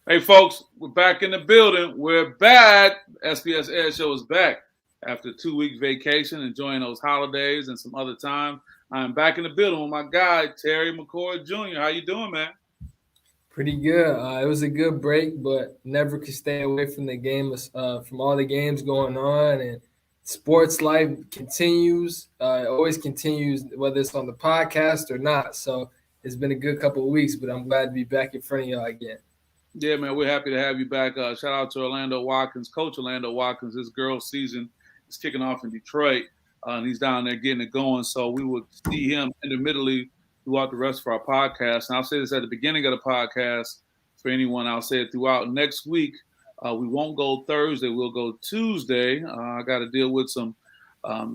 Hey, folks, we're back in the building. We're back. SPS Edge Show is back after a 2-week vacation, enjoying those holidays and some other time. I'm back in the building with my guy, Terry McCoy Jr. How you doing, man? Pretty good. It was a good break, but never could stay away from the game, from all the games going on, and sports life continues. It always continues, whether it's on the podcast or not. So it's been a good couple of weeks, but I'm glad to be back in front of y'all again. Yeah, man, we're happy to have you back. Shout out to Orlando Watkins, Coach Orlando Watkins. This girls' season is kicking off in Detroit, and he's down there getting it going. So we will see him intermittently throughout the rest of our podcast. And I'll say this at the beginning of the podcast for anyone. I'll say it throughout. Next week, we won't go Thursday. We'll go Tuesday. I got to deal with some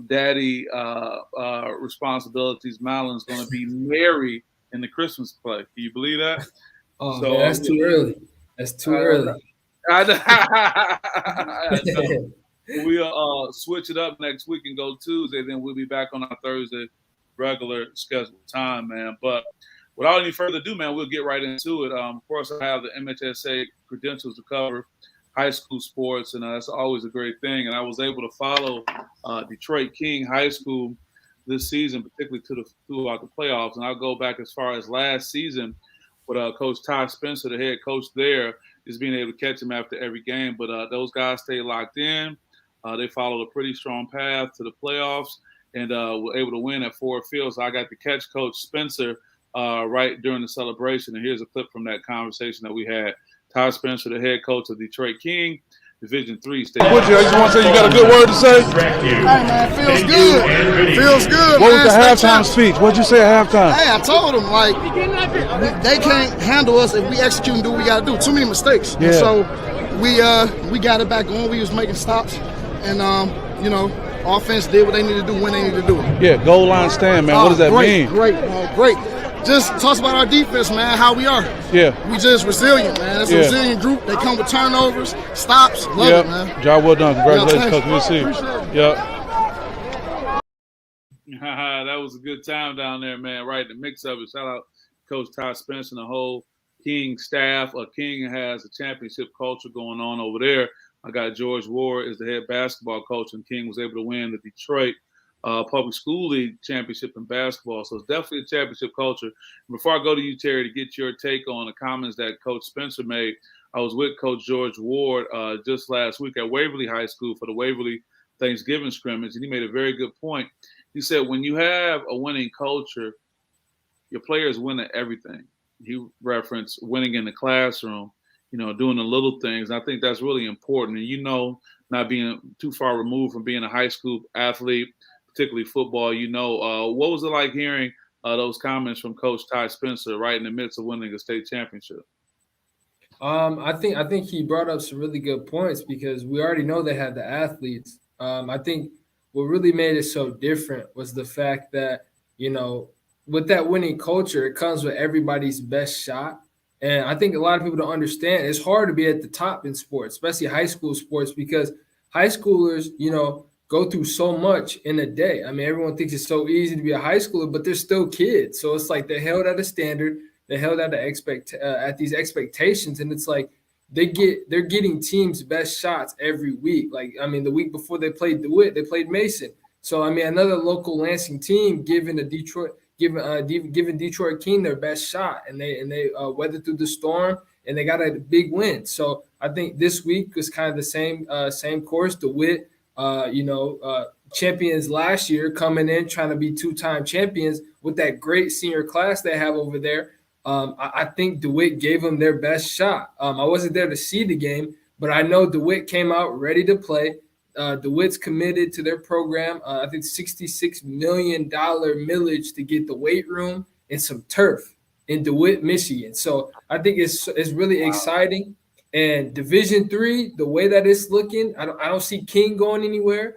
daddy responsibilities. Madeline going to be Mary in the Christmas play. Can you believe that? Oh, so, man, that's too early. That's too early. So we'll switch it up next week and go Tuesday. Then we'll be back on our Thursday regular scheduled time, man. But without any further ado, man, we'll get right into it. Of course, I have the MHSA credentials to cover high school sports, and that's always a great thing. And I was able to follow Detroit King High School this season, particularly throughout the playoffs. And I'll go back as far as last season with Coach Ty Spencer, the head coach there, is being able to catch him after every game. But those guys stay locked in. They followed a pretty strong path to the playoffs and were able to win at Ford Field. So I got to catch Coach Spencer right during the celebration. And here's a clip from that conversation that we had. Ty Spencer, the head coach of Detroit King, Division III State. Would you? I just want to say you got a good word to say. Hey man, feels good. Feels good. What was the halftime speech? What'd you say at halftime? Hey, I told them like they can't handle us if we execute and do what we got to do. Too many mistakes. Yeah. And so we got it back on. We was making stops, and offense did what they needed to do when they needed to do it. Yeah, goal line stand, man. What does that mean? Great. Just talks about our defense, man, how we are. Yeah. We just resilient, man. It's a resilient group. They come with turnovers, stops. Love it, man. Job well done. Congratulations, Coach. We'll see you. Yep. That was a good time down there, man. Right in the mix of it. Shout out Coach Ty Spencer and the whole King staff. King has a championship culture going on over there. I got George Ward is the head basketball coach, and King was able to win the Detroit Public School League championship in basketball. So it's definitely a championship culture. Before I go to you, Terry, to get your take on the comments that Coach Spencer made, I was with Coach George Ward just last week at Waverly High School for the Waverly Thanksgiving scrimmage, and he made a very good point. He said when you have a winning culture, your players win at everything. He referenced winning in the classroom, doing the little things. And I think that's really important. And not being too far removed from being a high school athlete, particularly football, what was it like hearing those comments from Coach Ty Spencer right in the midst of winning a state championship? I think he brought up some really good points because we already know they had the athletes. I think what really made it so different was the fact that, with that winning culture, it comes with everybody's best shot. And I think a lot of people don't understand it's hard to be at the top in sports, especially high school sports, because high schoolers, go through so much in a day. I mean, everyone thinks it's so easy to be a high schooler, but they're still kids. So it's like they're held at a standard, they're held at at these expectations, and it's like they're getting teams' best shots every week. Like, I mean, the week before they played DeWitt, they played Mason. So I mean, another local Lansing team giving Detroit King their best shot, and they weathered through the storm, and they got a big win. So I think this week was kind of the same course. DeWitt, champions last year, coming in trying to be two-time champions with that great senior class they have over there. I think DeWitt gave them their best shot. I wasn't there to see the game, but I know DeWitt came out ready to play. DeWitt's committed to their program. I think $66 million millage to get the weight room and some turf in DeWitt, Michigan. So I think it's really exciting. And Division III, the way that it's looking, I don't see King going anywhere.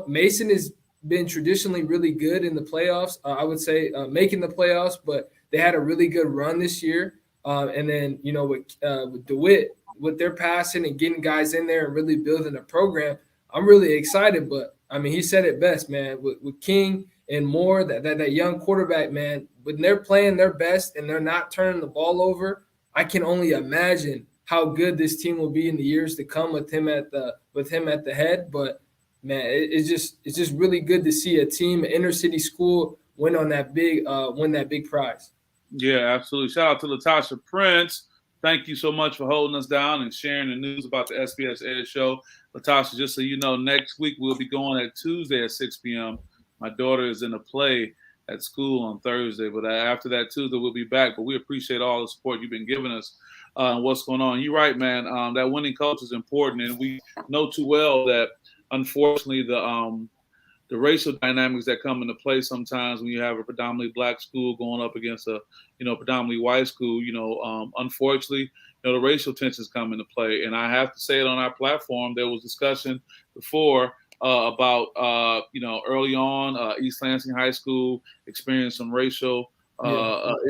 Mason has been traditionally really good in the playoffs. I would say making the playoffs, but they had a really good run this year. And then, with DeWitt, with their passing and getting guys in there and really building a program, I'm really excited. But, I mean, he said it best, man, with King and Moore, that young quarterback, man, when they're playing their best and they're not turning the ball over, I can only imagine how good this team will be in the years to come with him at the head. But man, it's just really good to see a team, an inner city school, win that big prize. Yeah, absolutely. Shout out to Latasha Prince. Thank you so much for holding us down and sharing the news about the SPS Edge Show. Latasha, just so you know, next week we'll be going at Tuesday at 6 p.m. My daughter is in a play at school on Thursday, but after that Tuesday we'll be back. But we appreciate all the support you've been giving us and what's going on. You're right, man. That winning culture is important, and we know too well that, unfortunately, the racial dynamics that come into play sometimes when you have a predominantly black school going up against a predominantly white school, unfortunately, the racial tensions come into play. And I have to say it on our platform. There was discussion before about early on East Lansing High School experienced some racial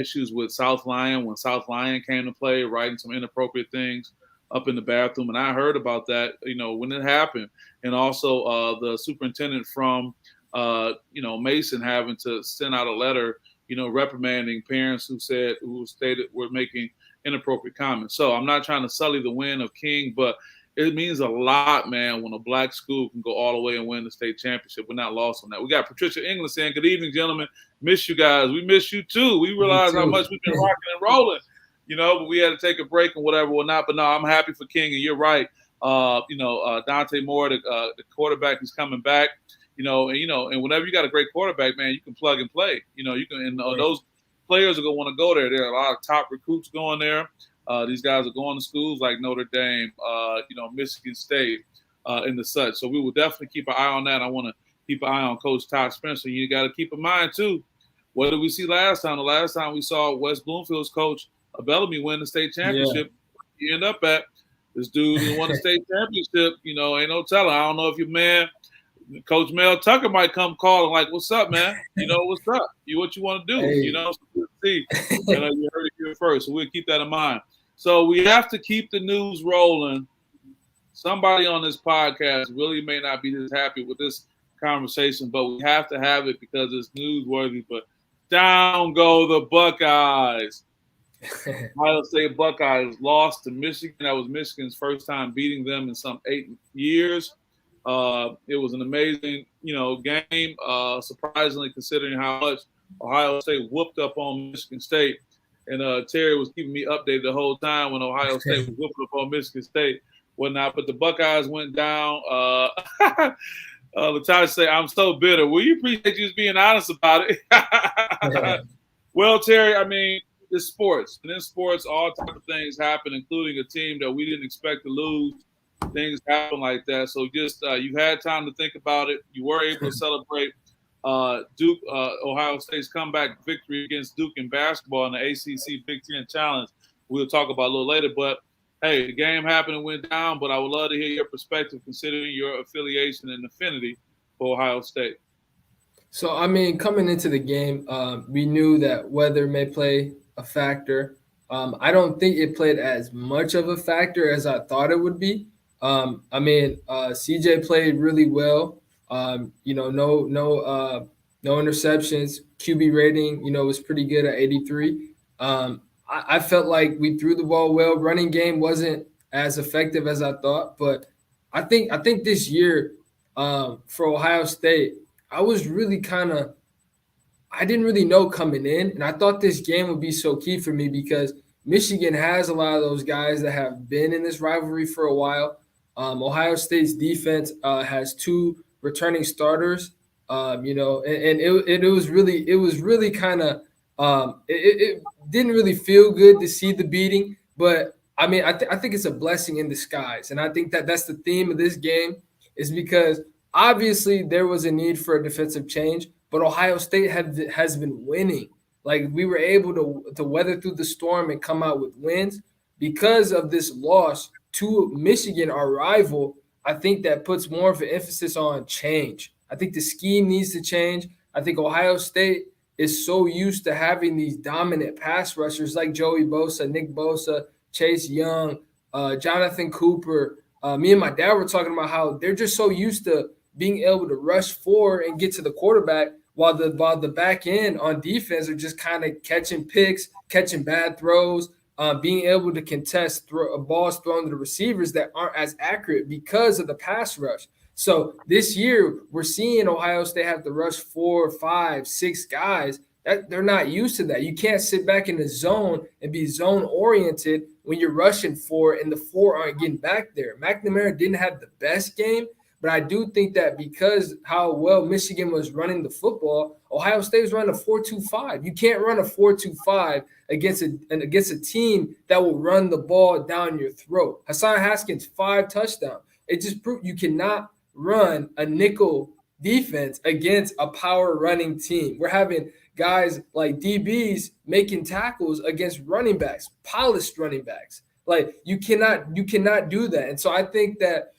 issues with South Lyon when South Lyon came to play, writing some inappropriate things up in the bathroom. And I heard about that, when it happened. And also the superintendent from, Mason having to send out a letter, reprimanding parents who stated were making inappropriate comments. So I'm not trying to sully the win of King, but it means a lot, man, when a black school can go all the way and win the state championship. We're not lost on that. We got Patricia Inglis saying, good evening, gentlemen. Miss you guys. We miss you too. We realize how much we've been rocking and rolling. But we had to take a break and whatever or not. But no, I'm happy for King, and you're right. Dante Moore, the quarterback, is coming back. And whenever you got a great quarterback, man, you can plug and play. You can, and those players are gonna want to go there. There are a lot of top recruits going there. These guys are going to schools like Notre Dame, Michigan State, and the such. So we will definitely keep an eye on that. I want to keep an eye on Coach Todd Spencer. You got to keep in mind too. What did we see last time? The last time we saw West Bloomfield's coach Bellamy win the state championship. You end up at this dude who won the state championship. Ain't no telling. I don't know if your man, Coach Mel Tucker, might come calling like, "What's up, man? What's up? What you want to do?" Hey. So we'll see. You heard it here first, so we'll keep that in mind. So we have to keep the news rolling. Somebody on this podcast really may not be as happy with this conversation, but we have to have it because it's newsworthy. But down go the Buckeyes. Ohio State Buckeyes lost to Michigan. That was Michigan's first time beating them in some 8 years. It was an amazing, game. Surprisingly, considering how much Ohio State whooped up on Michigan State. And Terry was keeping me updated the whole time when Ohio State was whooping up on Michigan State, whatnot. But the Buckeyes went down. Latasha say, "I'm so bitter." Well, you appreciate you just being honest about it. Well, Terry, I mean, it's sports. And in sports, all types of things happen, including a team that we didn't expect to lose. Things happen like that. So just you had time to think about it. You were able to celebrate Duke, Ohio State's comeback victory against Duke in basketball in the ACC Big Ten Challenge. We'll talk about a little later. But, hey, the game happened and went down, but I would love to hear your perspective considering your affiliation and affinity for Ohio State. So, I mean, coming into the game, we knew that weather may play a factor. I don't think it played as much of a factor as I thought it would be. CJ played really well. No interceptions. QB rating, was pretty good at 83. I felt like we threw the ball well. Running game wasn't as effective as I thought, but I think this year for Ohio State, I was really I didn't really know coming in, and I thought this game would be so key for me because Michigan has a lot of those guys that have been in this rivalry for a while. Ohio State's defense has 2 returning starters, and it was really it didn't really feel good to see the beating, but I mean, I think it's a blessing in disguise, and I think that's the theme of this game is because obviously there was a need for a defensive change, but Ohio State has been winning. Like we were able to weather through the storm and come out with wins because of this loss to Michigan, our rival. I think that puts more of an emphasis on change. I think the scheme needs to change. I think Ohio State is so used to having these dominant pass rushers like Joey Bosa, Nick Bosa, Chase Young, Jonathan Cooper. Me and my dad were talking about how they're just so used to being able to rush forward and get to the quarterback while the back end on defense are just kind of catching picks, catching bad throws, being able to contest balls thrown to the receivers that aren't as accurate because of the pass rush. So this year, we're seeing Ohio State have to rush 4, 5, 6 guys. They're not used to that. You can't sit back in the zone and be zone-oriented when you're rushing 4 and the 4 aren't getting back there. McNamara didn't have the best game, but I do think that because how well Michigan was running the football, Ohio State was running a 4-2-5. You can't run a 4-2-5 against a team that will run the ball down your throat. Hassan Haskins, 5 touchdowns. It just proved you cannot run a nickel defense against a power running team. We're having guys like DBs making tackles against running backs, polished running backs. Like you cannot do that. And so I think that,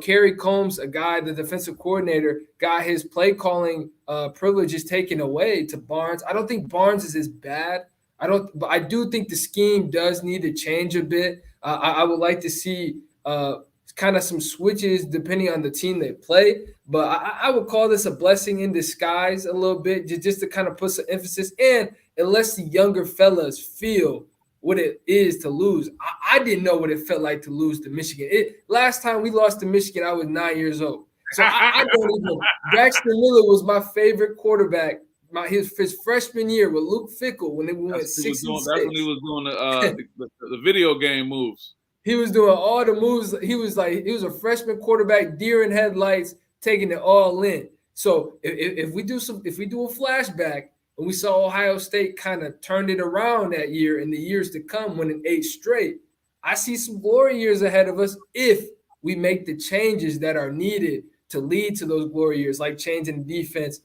Kerry Combs, a guy, the defensive coordinator, got his play calling privileges taken away to Barnes. I don't think Barnes is as bad. But I do think the scheme does need to change a bit. I would like to see kind of some switches depending on the team they play. But I would call this a blessing in disguise a little bit, just to kind of put some emphasis. And unless the younger fellas feel what it is to lose. I didn't know what it felt like to lose to Michigan. Last time we lost to Michigan, I was 9 years old. So I don't even – Braxton Miller was my favorite quarterback his freshman year with Luke Fickell when they went 6-6. That's when he was doing the video game moves. He was doing all the moves. He was a freshman quarterback, deer in headlights, taking it all in. So if we do a flashback and we saw Ohio State kind of turned it around that year in the years to come, winning 8 straight, I see some glory years ahead of us if we make the changes that are needed to lead to those glory years, like changing the defense.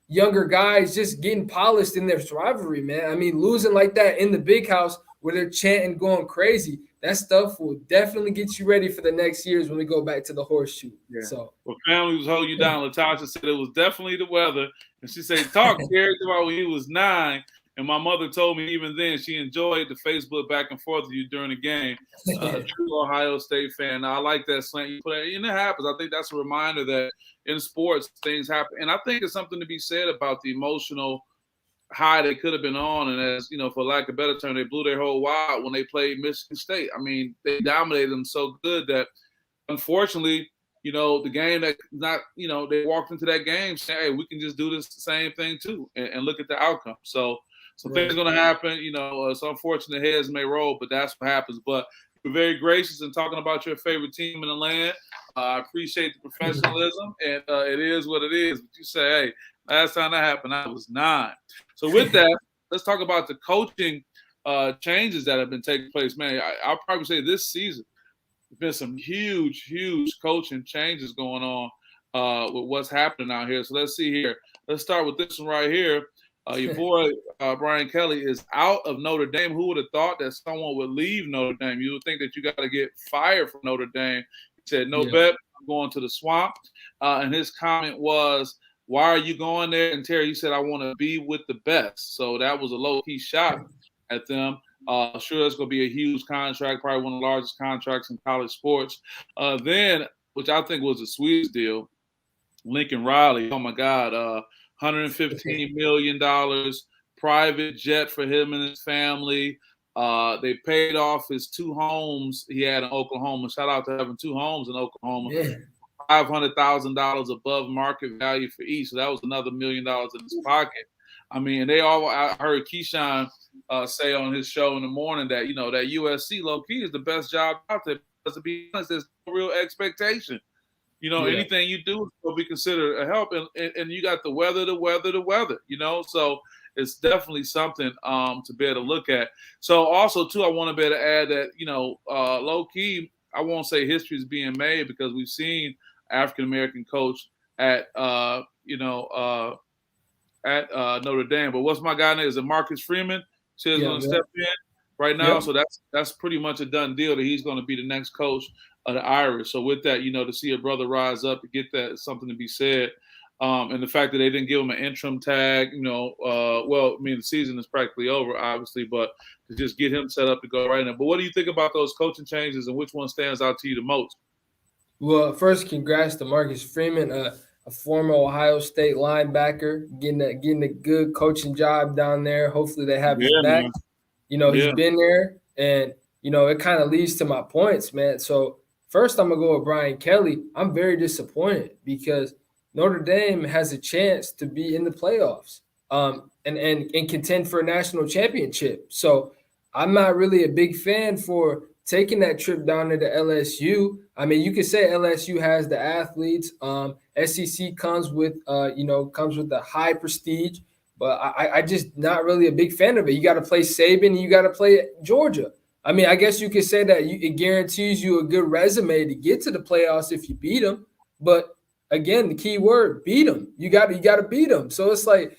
Younger guys just getting polished in their rivalry, man. I mean, losing like that in the big house where they're chanting, going crazy, that stuff will definitely get you ready for the next years when we go back to the horseshoe. Yeah. So, well, family was holding you down. Latasha said it was definitely the weather. And she said, talk, Gary, about when he was 9. And my mother told me even then she enjoyed the Facebook back and forth with you during the game. True Ohio State fan. Now, I like that slant you put in. And it happens. I think that's a reminder that in sports, things happen. And I think it's something to be said about the emotional high they could have been on. And as, for lack of a better term, they blew their whole wad when they played Michigan State. I mean, they dominated them so good that, unfortunately, the game that they walked into that game saying, hey, we can just do this same thing too and look at the outcome. So things are going to happen. It's unfortunate heads may roll, but that's what happens. But you're very gracious in talking about your favorite team in the land. I appreciate the professionalism, and it is what it is. But you say, hey, last time that happened, I was 9. So with that, let's talk about the coaching changes that have been taking place. Man, I'll probably say this season, there's been some huge, huge coaching changes going on with what's happening out here. So let's see here. Let's start with this one right here. Your boy, Brian Kelly, is out of Notre Dame. Who would have thought that someone would leave Notre Dame? You would think that you got to get fired from Notre Dame. He said, no bet, I'm going to the swamp. And his comment was, why are you going there? And Terry, he said, I want to be with the best. So that was a low-key shot at them. Sure, it's going to be a huge contract, probably one of the largest contracts in college sports. Then, which I think was the sweetest deal, Lincoln Riley, oh, my God, $115 million, private jet for him and his family. They paid off his 2 homes he had in Oklahoma. Shout out to having 2 homes in Oklahoma. Yeah. $500,000 above market value for each. So that was another $1 million in his pocket. I mean, I heard Keyshawn say on his show in the morning that, that USC low-key is the best job out there. Because to be honest, there's no real expectation. Anything you do will be considered a help. And you got the weather. So it's definitely something to be able to look at. So also, too, I want to be able to add that, low-key, I won't say history is being made because we've seen African-American coach at Notre Dame. But what's my guy name? Is it Marcus Freeman? Says going to step in right now. So that's pretty much a done deal that he's going to be the next coach of the Irish. So with that, to see a brother rise up to get that is something to be said. And the fact that they didn't give him an interim tag, the season is practically over, obviously, but to just get him set up to go right now. But what do you think about those coaching changes and which one stands out to you the most? Well, first, congrats to Marcus Freeman, a former Ohio State linebacker, getting a good coaching job down there. Hopefully they have his back. He's been there, and it kind of leads to my points, man. So first, I'm gonna go with Brian Kelly. I'm very disappointed because Notre Dame has a chance to be in the playoffs, and contend for a national championship. So I'm not really a big fan for taking that trip down to the LSU. I mean, you could say LSU has the athletes. SEC comes with the high prestige, but I just not really a big fan of it. You got to play Saban and you got to play Georgia. I mean, I guess you could say that it guarantees you a good resume to get to the playoffs if you beat them. But again, the key word, beat them. You got to beat them. So it's like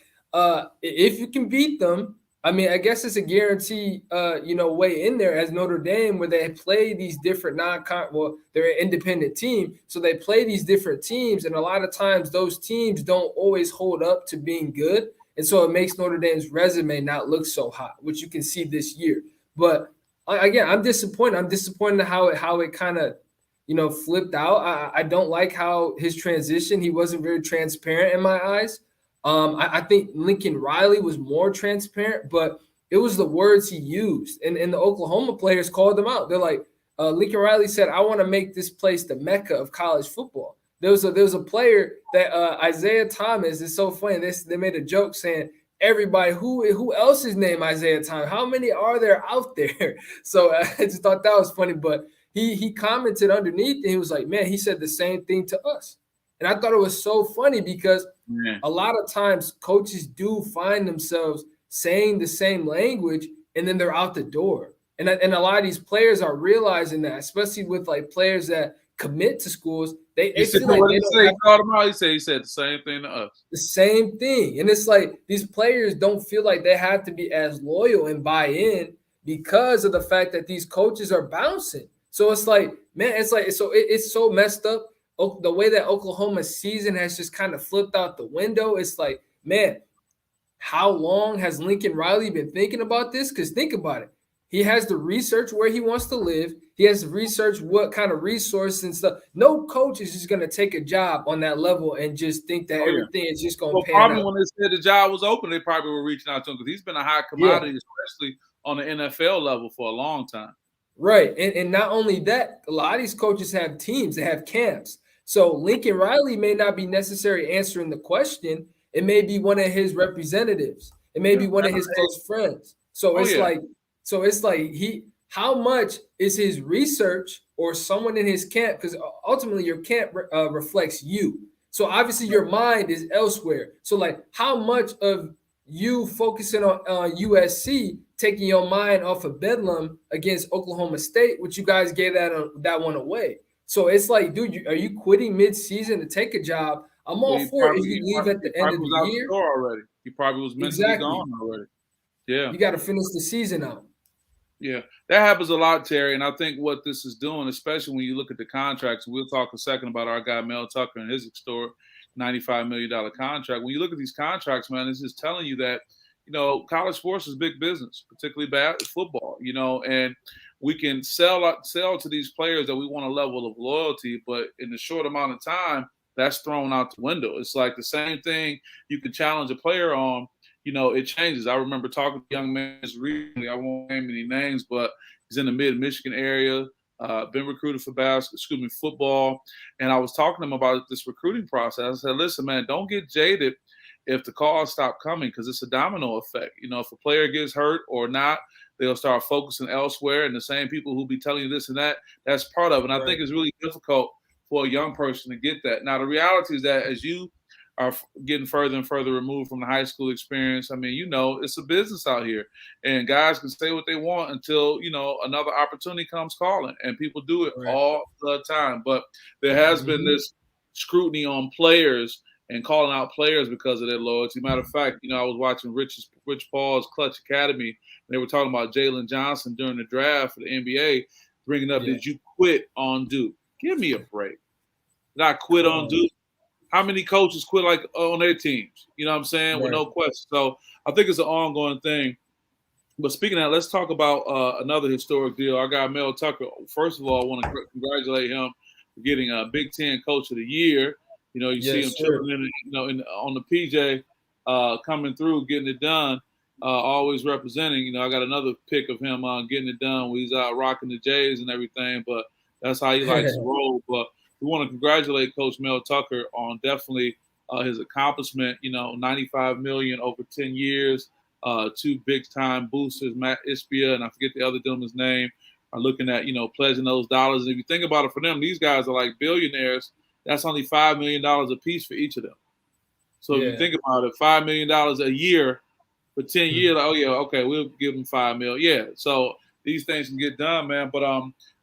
if you can beat them, I mean, I guess it's a guarantee, way in there as Notre Dame, where they play these different they're an independent team. So they play these different teams. And a lot of times those teams don't always hold up to being good. And so it makes Notre Dame's resume not look so hot, which you can see this year. But again, I'm disappointed. I'm disappointed how it kind of, flipped out. I don't like how his transition, he wasn't very transparent in my eyes. I think Lincoln Riley was more transparent, but it was the words he used. And the Oklahoma players called him out. They're like, Lincoln Riley said, I want to make this place the mecca of college football. There was a player that Isaiah Thomas, is so funny. They made a joke saying, everybody, who else is named Isaiah Thomas? How many are there out there? So I just thought that was funny. But he commented underneath and he was like, man, he said the same thing to us. And I thought it was so funny because a lot of times coaches do find themselves saying the same language and then they're out the door. And a lot of these players are realizing that, especially with like players that commit to schools. They feel like he said the same thing to us. The same thing. And it's like these players don't feel like they have to be as loyal and buy in because of the fact that these coaches are bouncing. So it's like, man, it's so messed up. The way that Oklahoma's season has just kind of flipped out the window. It's like, man, how long has Lincoln Riley been thinking about this? Because think about it. He has to research where he wants to live. He has to research what kind of resources and stuff. No coach is just going to take a job on that level and just think that everything is just going to pan probably out. When they said the job was open, they probably were reaching out to him because he's been a high commodity, especially on the NFL level for a long time. Right. And not only that, a lot of these coaches have teams. They have camps. So Lincoln Riley may not be necessarily answering the question. It may be one of his representatives. It may be one of his close friends. So it's like how much is his research or someone in his camp? Because ultimately your camp reflects you. So obviously your mind is elsewhere. So like how much of you focusing on USC taking your mind off of Bedlam against Oklahoma State, which you guys gave that one away. So it's like, dude, are you quitting mid-season to take a job? I'm all for it if you leave at the end of the year. Already. He probably was mentally gone already. Yeah. You got to finish the season out. Yeah, that happens a lot, Terry. And I think what this is doing, especially when you look at the contracts, we'll talk a second about our guy Mel Tucker and his historic $95 million contract. When you look at these contracts, man, it's just telling you that, college sports is big business, particularly football, and we can sell to these players that we want a level of loyalty, but in a short amount of time, that's thrown out the window. It's like the same thing you can challenge a player on, it changes. I remember talking to young men recently. I won't name any names, but he's in the mid-Michigan area, been recruited for football. And I was talking to him about this recruiting process. I said, listen, man, don't get jaded if the calls stop coming because it's a domino effect. If a player gets hurt or not, they'll start focusing elsewhere. And the same people who'll be telling you this and that, that's part of it. And I think it's really difficult for a young person to get that. Now, the reality is that as you are getting further and further removed from the high school experience, I mean, it's a business out here. And guys can say what they want until, another opportunity comes calling. And people do it all the time. But there has been this scrutiny on players and calling out players because of their loyalty. Matter of fact, I was watching Rich Paul's Clutch Academy, and they were talking about Jalen Johnson during the draft for the NBA, bringing up, did you quit on Duke? Give me a break. Did I quit on Duke? How many coaches quit on their teams? You know what I'm saying? With no question. So I think it's an ongoing thing. But speaking of that, let's talk about another historic deal. Our guy Mel Tucker. First of all, I want to congratulate him for getting a Big Ten Coach of the Year. You see him chipping in, on the PJ, coming through, getting it done. always representing. I got another pic of him getting it done when he's out rocking the Jays and everything, but that's how he likes to roll. But we want to congratulate Coach Mel Tucker on definitely his accomplishment. $95 million over 10 years, 2 big-time boosters, Matt Ispia, and I forget the other gentleman's name, are looking at, pledging those dollars. And if you think about it, for them, these guys are like billionaires. That's only $5 million a piece for each of them. So if you think about it, $5 million a year for 10 years, like, oh yeah, okay, we'll give them $5 million. Yeah, so these things can get done, man. But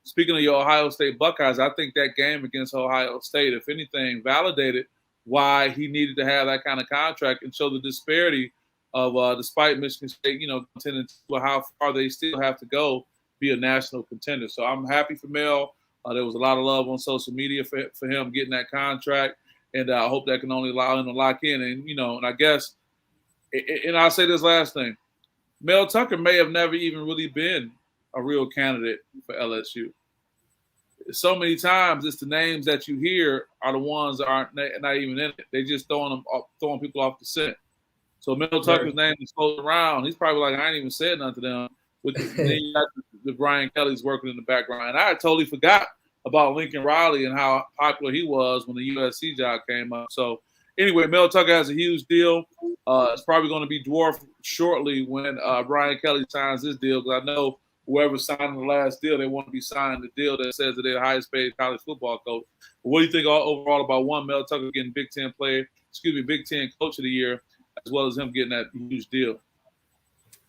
speaking of your Ohio State Buckeyes, I think that game against Ohio State, if anything, validated why he needed to have that kind of contract and show the disparity of, despite Michigan State, contending to how far they still have to go, be a national contender. So I'm happy for Mel. There was a lot of love on social media for him getting that contract, and I hope that can only allow him to lock in. And, and I guess, and I'll say this last thing, Mel Tucker may have never even really been a real candidate for LSU. So many times it's the names that you hear are the ones that aren't not even in it. They just throwing people off the scent. So Mel Tucker's name is floating around. He's probably like, I ain't even said nothing to them. Then you got the Brian Kelly's working in the background. And I totally forgot about Lincoln Riley and how popular he was when the USC job came up. So anyway, Mel Tucker has a huge deal. It's probably going to be dwarfed shortly when Brian Kelly signs this deal, because I know whoever's signing the last deal, they want to be signing the deal that says that they're the highest paid college football coach. But what do you think overall about Mel Tucker getting Big Ten Coach of the Year, as well as him getting that huge deal?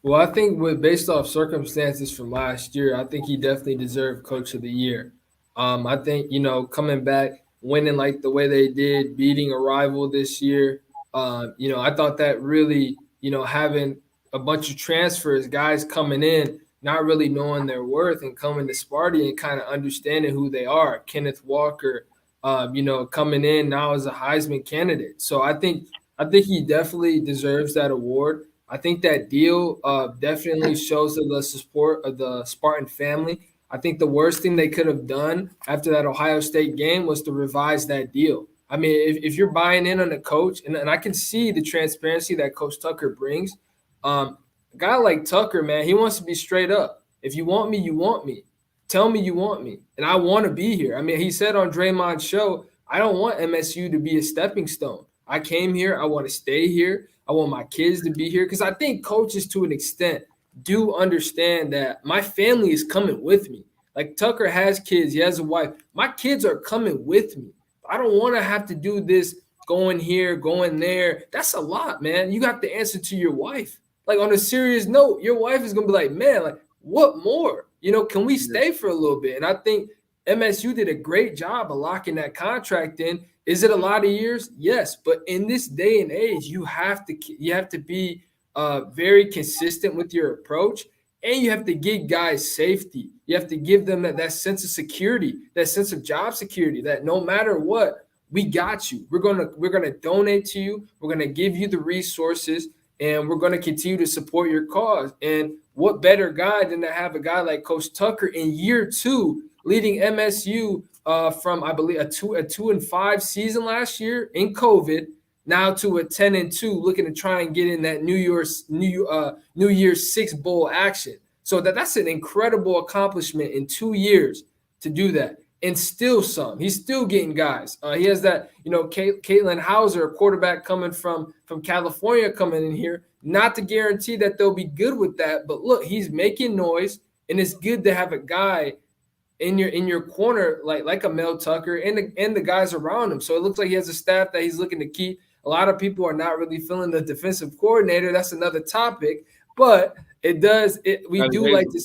Well, I think based off circumstances from last year, I think he definitely deserved Coach of the Year. I think, coming back, winning like the way they did, beating a rival this year, I thought that really, having a bunch of transfers, guys coming in, not really knowing their worth and coming to Sparty and kind of understanding who they are. Kenneth Walker, coming in now as a Heisman candidate. So I think he definitely deserves that award. I think that deal definitely shows the support of the Spartan family. I think the worst thing they could have done after that Ohio State game was to revise that deal. I mean, if you're buying in on a coach, and I can see the transparency that Coach Tucker brings, a guy like Tucker, man, he wants to be straight up. If you want me, you want me. Tell me you want me, and I want to be here. I mean, he said on Draymond's show, I don't want MSU to be a stepping stone. I came here. I want to stay here. I want my kids to be here, because I think coaches, to an extent, do understand that my family is coming with me. Like, Tucker has kids. He has a wife. My kids are coming with me. I don't want to have to do this going here, going there. That's a lot, man. You have to answer to your wife. Like, on a serious note, your wife is going to be like, man, like, what more? Can we stay for a little bit? And I think MSU did a great job of locking that contract in. Is it a lot of years? Yes. But in this day and age, you have to be very consistent with your approach, and you have to give guys safety. You have to give them that sense of security, that sense of job security, that no matter what, we got you. We're gonna donate to you. We're gonna give you the resources, and we're gonna continue to support your cause. And what better guy than to have a guy like Coach Tucker in year 2 leading MSU from, I believe, a 2-5 season last year in COVID, now to a 10-2, looking to try and get in that New Year's 6 bowl action. So that's an incredible accomplishment in 2 years to do that. And still some. He's still getting guys. He has that, Caitlin Hauser, a quarterback coming from California, coming in here. Not to guarantee that they'll be good with that, but look, he's making noise, and it's good to have a guy in your corner like a Mel Tucker and the guys around him. So it looks like he has a staff that he's looking to keep. A lot of people are not really feeling the defensive coordinator. That's another topic, but we do like to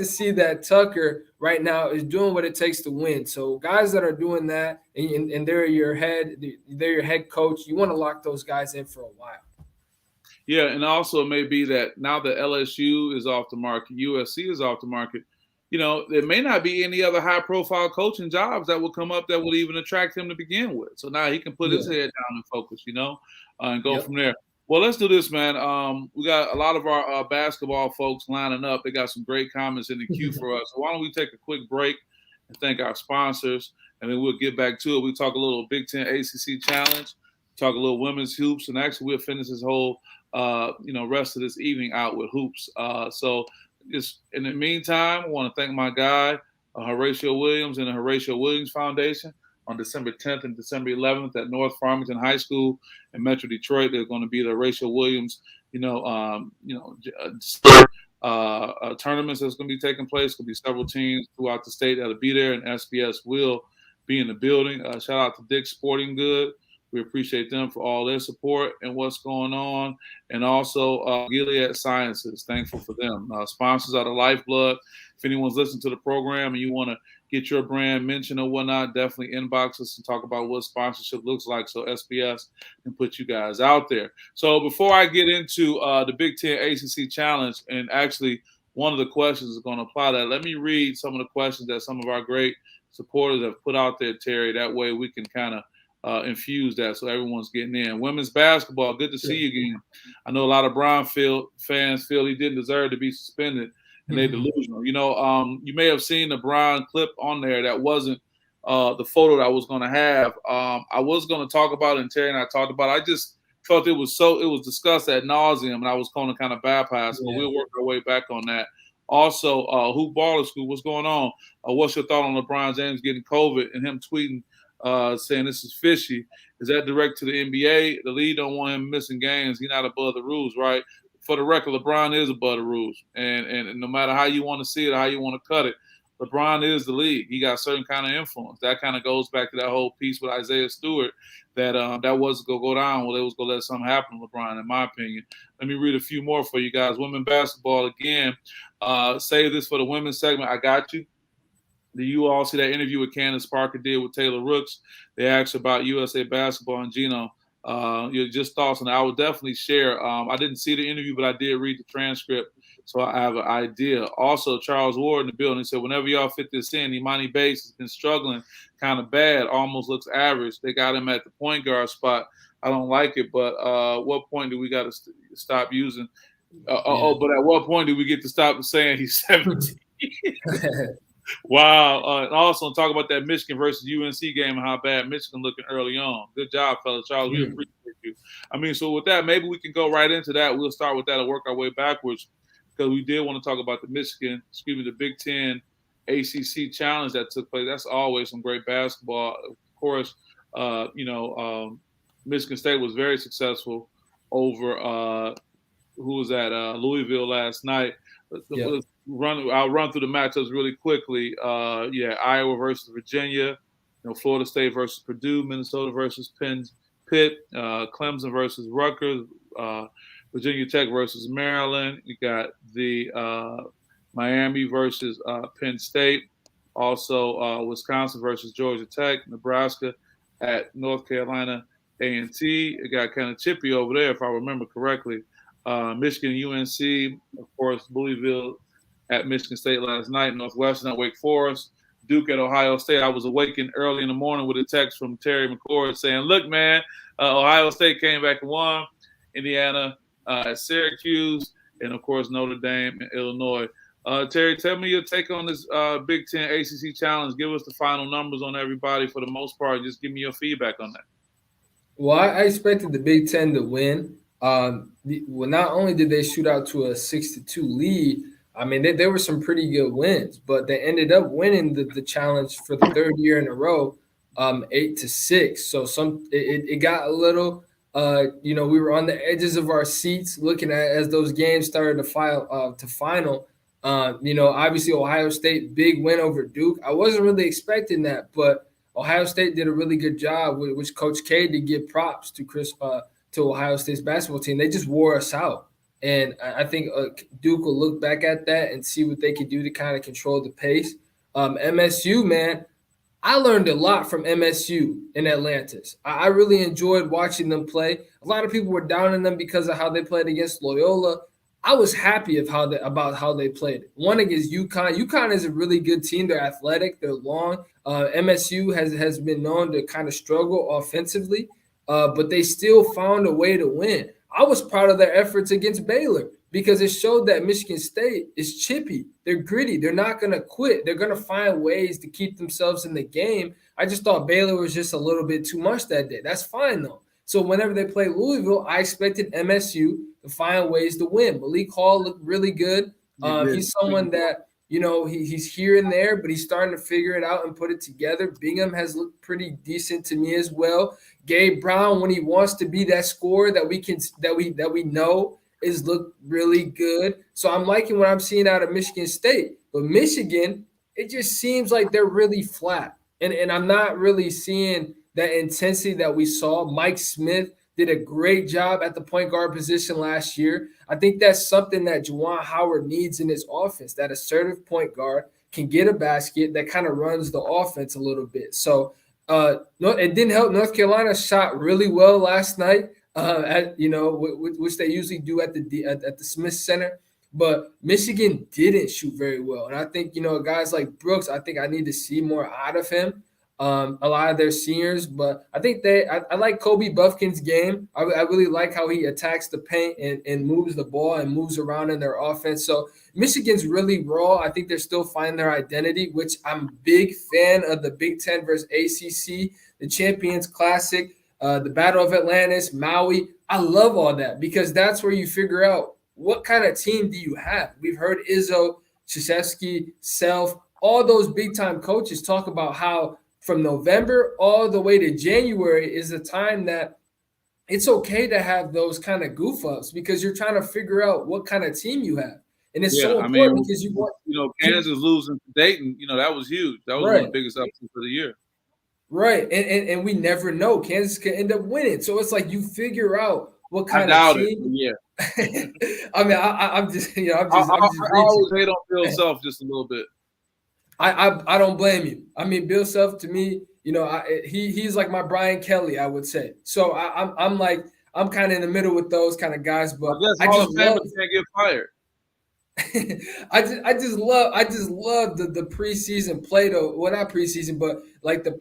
see that Tucker right now is doing what it takes to win. So guys that are doing that, and they're your head coach, you want to lock those guys in for a while. Yeah, and also it may be that now that LSU is off the market, USC is off the market, there may not be any other high-profile coaching jobs that will come up that will even attract him to begin with. So now he can put his head down and focus, and go from there. Well, let's do this, man. We got a lot of our basketball folks lining up. They got some great comments in the queue for us. So why don't we take a quick break and thank our sponsors, and then we'll get back to it. We'll talk a little Big Ten ACC Challenge, talk a little women's hoops, and actually we'll finish this whole rest of this evening out with hoops. So just in the meantime, I want to thank my guy, Horatio Williams and the Horatio Williams Foundation. On December 10th and December 11th at North Farmington High School in Metro Detroit, there's going to be the Horatio Williams, tournaments that's going to be taking place. There'll be several teams throughout the state that'll be there, and SPS will be in the building. Shout out to Dick's Sporting Good. We appreciate them for all their support and what's going on. And also Gilead Sciences, thankful for them. Sponsors are the lifeblood. If anyone's listening to the program and you want to get your brand mentioned or whatnot, definitely inbox us and talk about what sponsorship looks like so SPS can put you guys out there. So before I get into the Big Ten ACC Challenge, and actually one of the questions is going to apply that, let me read some of the questions that some of our great supporters have put out there, Terry. That way we can kind of infuse that so everyone's getting in. Women's basketball, good to see you again. I know a lot of Bron fans feel he didn't deserve to be suspended, and they're delusional. You may have seen the Bron clip on there. That wasn't the photo that I was going to have. I was going to talk about it, and Terry and I talked about it. I just felt it was discussed ad nauseum, and I was going to kind of bypass it, but we'll work our way back on that. Also, Hoop Baller School, what's going on? What's your thought on LeBron James getting COVID and him tweeting saying this is fishy? Is that direct to the NBA? The league don't want him missing games. He's not above the rules, right? For the record, LeBron is above the rules. And no matter how you want to see it or how you want to cut it, LeBron is the league. He got certain kind of influence. That kind of goes back to that whole piece with Isaiah Stewart that was going to go down. Well, they was going to let something happen to LeBron, in my opinion. Let me read a few more for you guys. Women basketball, again, save this for the women's segment. I got you. Do you all see that interview with Candace Parker did with Taylor Rooks? They asked about USA basketball and Gino. Just thoughts on that. I would definitely share. I didn't see the interview, but I did read the transcript, so I have an idea. Also, Charles Ward in the building said, whenever y'all fit this in, Imani Bates has been struggling kind of bad, almost looks average. They got him at the point guard spot. I don't like it, but what point do we got to stop using? But at what point do we get to stop saying he's 17? Wow. And also talk about that Michigan versus UNC game and how bad Michigan looking early on. Good job, fellas. Charles, we appreciate you. I mean, so with that, maybe we can go right into that. We'll start with that and work our way backwards because we did want to talk about the the Big Ten ACC Challenge that took place. That's always some great basketball. Of course, Michigan State was very successful over Louisville last night. I'll run through the matchups really quickly. Iowa versus Virginia, Florida State versus Purdue, Minnesota versus Pitt, Clemson versus Rutgers, Virginia Tech versus Maryland. You got the Miami versus Penn State, also Wisconsin versus Georgia Tech, Nebraska at North Carolina A&T. It got kind of chippy over there, if I remember correctly. Michigan, UNC, of course, Louisville at Michigan State last night, Northwestern at Wake Forest, Duke at Ohio State. I was awakened early in the morning with a text from Terry McCord saying, look, man, Ohio State came back and won. Indiana at Syracuse, and, of course, Notre Dame and Illinois. Terry, tell me your take on this Big Ten ACC Challenge. Give us the final numbers on everybody for the most part. Just give me your feedback on that. Well, I expected the Big Ten to win. Not only did they shoot out to a 6-2 lead, I mean, there were some pretty good wins, but they ended up winning the challenge for the third year in a row, 8-6. So it got a little, we were on the edges of our seats looking at as those games started to final. Obviously Ohio State, big win over Duke. I wasn't really expecting that, but Ohio State did a really good job, which Coach K did give props to to Ohio State's basketball team. They just wore us out. And I think Duke will look back at that and see what they can do to kind of control the pace. MSU, man, I learned a lot from MSU in Atlantis. I really enjoyed watching them play. A lot of people were down on them because of how they played against Loyola. I was happy about how they played. One against UConn. UConn is a really good team. They're athletic. They're long. MSU has been known to kind of struggle offensively, but they still found a way to win. I was proud of their efforts against Baylor because it showed that Michigan State is chippy. They're gritty. They're not going to quit. They're going to find ways to keep themselves in the game. I just thought Baylor was just a little bit too much that day. That's fine, though. So whenever they play Louisville, I expected MSU to find ways to win. Malik Hall looked really good. He's someone that, he's here and there, but he's starting to figure it out and put it together. Bingham has looked pretty decent to me as well. Gabe Brown, when he wants to be that scorer that we know is looked really good. So I'm liking what I'm seeing out of Michigan State. But Michigan, it just seems like they're really flat. And I'm not really seeing that intensity that we saw. Mike Smith did a great job at the point guard position last year. I think that's something that Juwan Howard needs in his offense, that assertive point guard can get a basket that kind of runs the offense a little bit. So it didn't help. North Carolina shot really well last night, which they usually do at the Smith Center. But Michigan didn't shoot very well. And I think, guys like Brooks, I think I need to see more out of him. A lot of their seniors, but I think I like Kobe Buffkin's game. I really like how he attacks the paint and moves the ball and moves around in their offense. So Michigan's really raw. I think they're still finding their identity, which I'm a big fan of the Big Ten versus ACC, the Champions Classic, the Battle of Atlantis, Maui. I love all that because that's where you figure out what kind of team do you have. We've heard Izzo, Krzyzewski, Self, all those big-time coaches talk about how from November all the way to January is a time that it's okay to have those kind of goof-ups because you're trying to figure out what kind of team you have. And it's so important because you want – Kansas losing to Dayton, that was huge. That was one of the biggest upsets for the year. Right, and we never know. Kansas could end up winning. So it's like you figure out what kind of team. Yeah. I mean, I'm just, I always hate on Bill Self just a little bit. I don't blame you. I mean, Bill Self to me, he's like my Brian Kelly, I would say. So I'm kind of in the middle with those kind of guys. But I just love can't get fired. I just love the preseason play though. Well, not preseason, but like the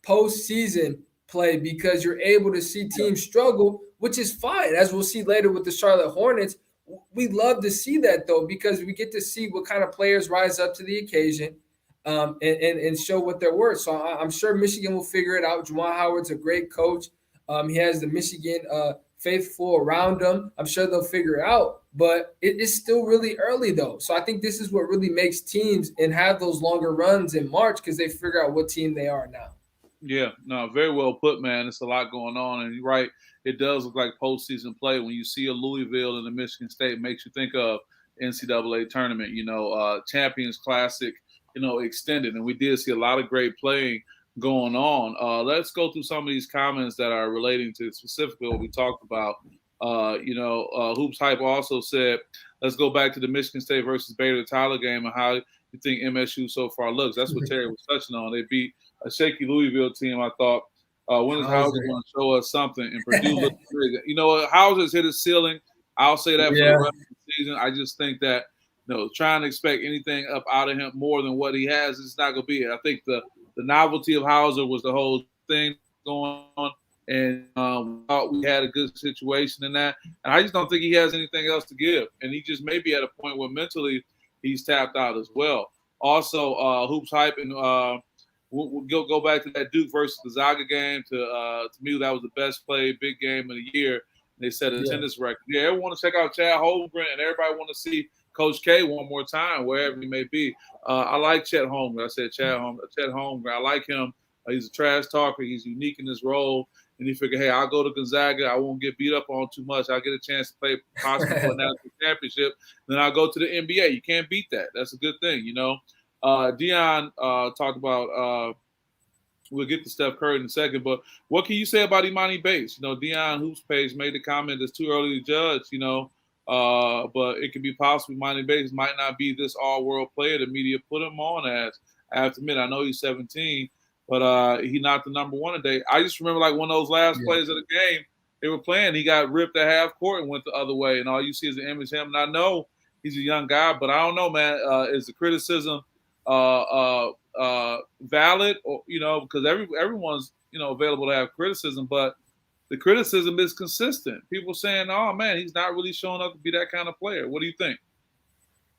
postseason play because you're able to see teams struggle, which is fine. As we'll see later with the Charlotte Hornets, we love to see that though because we get to see what kind of players rise up to the occasion and show what they're worth. So I'm sure Michigan will figure it out. Juwan Howard's a great coach. He has the Michigan faithful around him. I'm sure they'll figure it out, but it's still really early though. So I think this is what really makes teams and have those longer runs in March because they figure out what team they are now. Yeah, no, very well put, man. It's a lot going on, and you're right. It does look like postseason play. When you see a Louisville and a Michigan State, it makes you think of NCAA tournament, Champions Classic, extended. And we did see a lot of great playing going on. Let's go through some of these comments that are relating to specifically what we talked about. Hoops Hype also said, let's go back to the Michigan State versus Baylor Tyler game and how you think MSU so far looks. That's what Terry was touching on. They beat a shaky Louisville team, I thought. When is Hauser going to show us something? And Purdue looks good. Hauser's hit his ceiling. I'll say that for the rest of the season. I just think that, trying to expect anything up out of him more than what he has is not going to be it. I think the novelty of Hauser was the whole thing going on. And thought we had a good situation in that. And I just don't think he has anything else to give. And he just may be at a point where mentally he's tapped out as well. Also, Hoops Hype and we'll go back to that Duke versus Gonzaga game. To me, that was the best played big game of the year. They set a attendance record. Yeah, everyone want to check out Chad Holmgren, and everybody want to see Coach K one more time, wherever he may be. I like Chet Holmgren. I said Chet Holmgren. I like him. He's a trash talker. He's unique in his role. And he figured, hey, I'll go to Gonzaga. I won't get beat up on too much. I'll get a chance to play possibly for a national championship. Then I'll go to the NBA. You can't beat that. That's a good thing, Dion talked about we'll get to Steph Curry in a second, but what can you say about Imani Bates? Dion Hoops Page made the comment it's too early to judge, but it could be possible Imani Bates might not be this all-world player the media put him on as. I have to admit, I know he's 17, but he's not the number one today. I just remember one of those last plays of the game they were playing, he got ripped at half court and went the other way, and all you see is an image of him. And I know he's a young guy, but I don't know, man. Is the criticism valid, or because everyone's available to have criticism, but the criticism is consistent. People saying, "Oh man, he's not really showing up to be that kind of player." What do you think?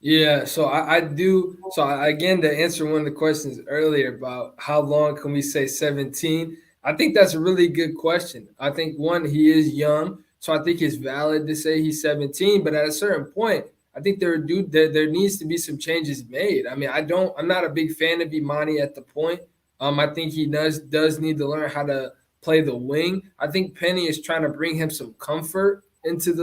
Yeah, so I do. So again, to answer one of the questions earlier about how long can we say 17, I think that's a really good question. I think one, he is young. So I think it's valid to say he's 17, but at a certain point, I think there needs to be some changes made. I mean, I'm not a big fan of Imani at the point. I think he does need to learn how to play the wing. I think Penny is trying to bring him some comfort into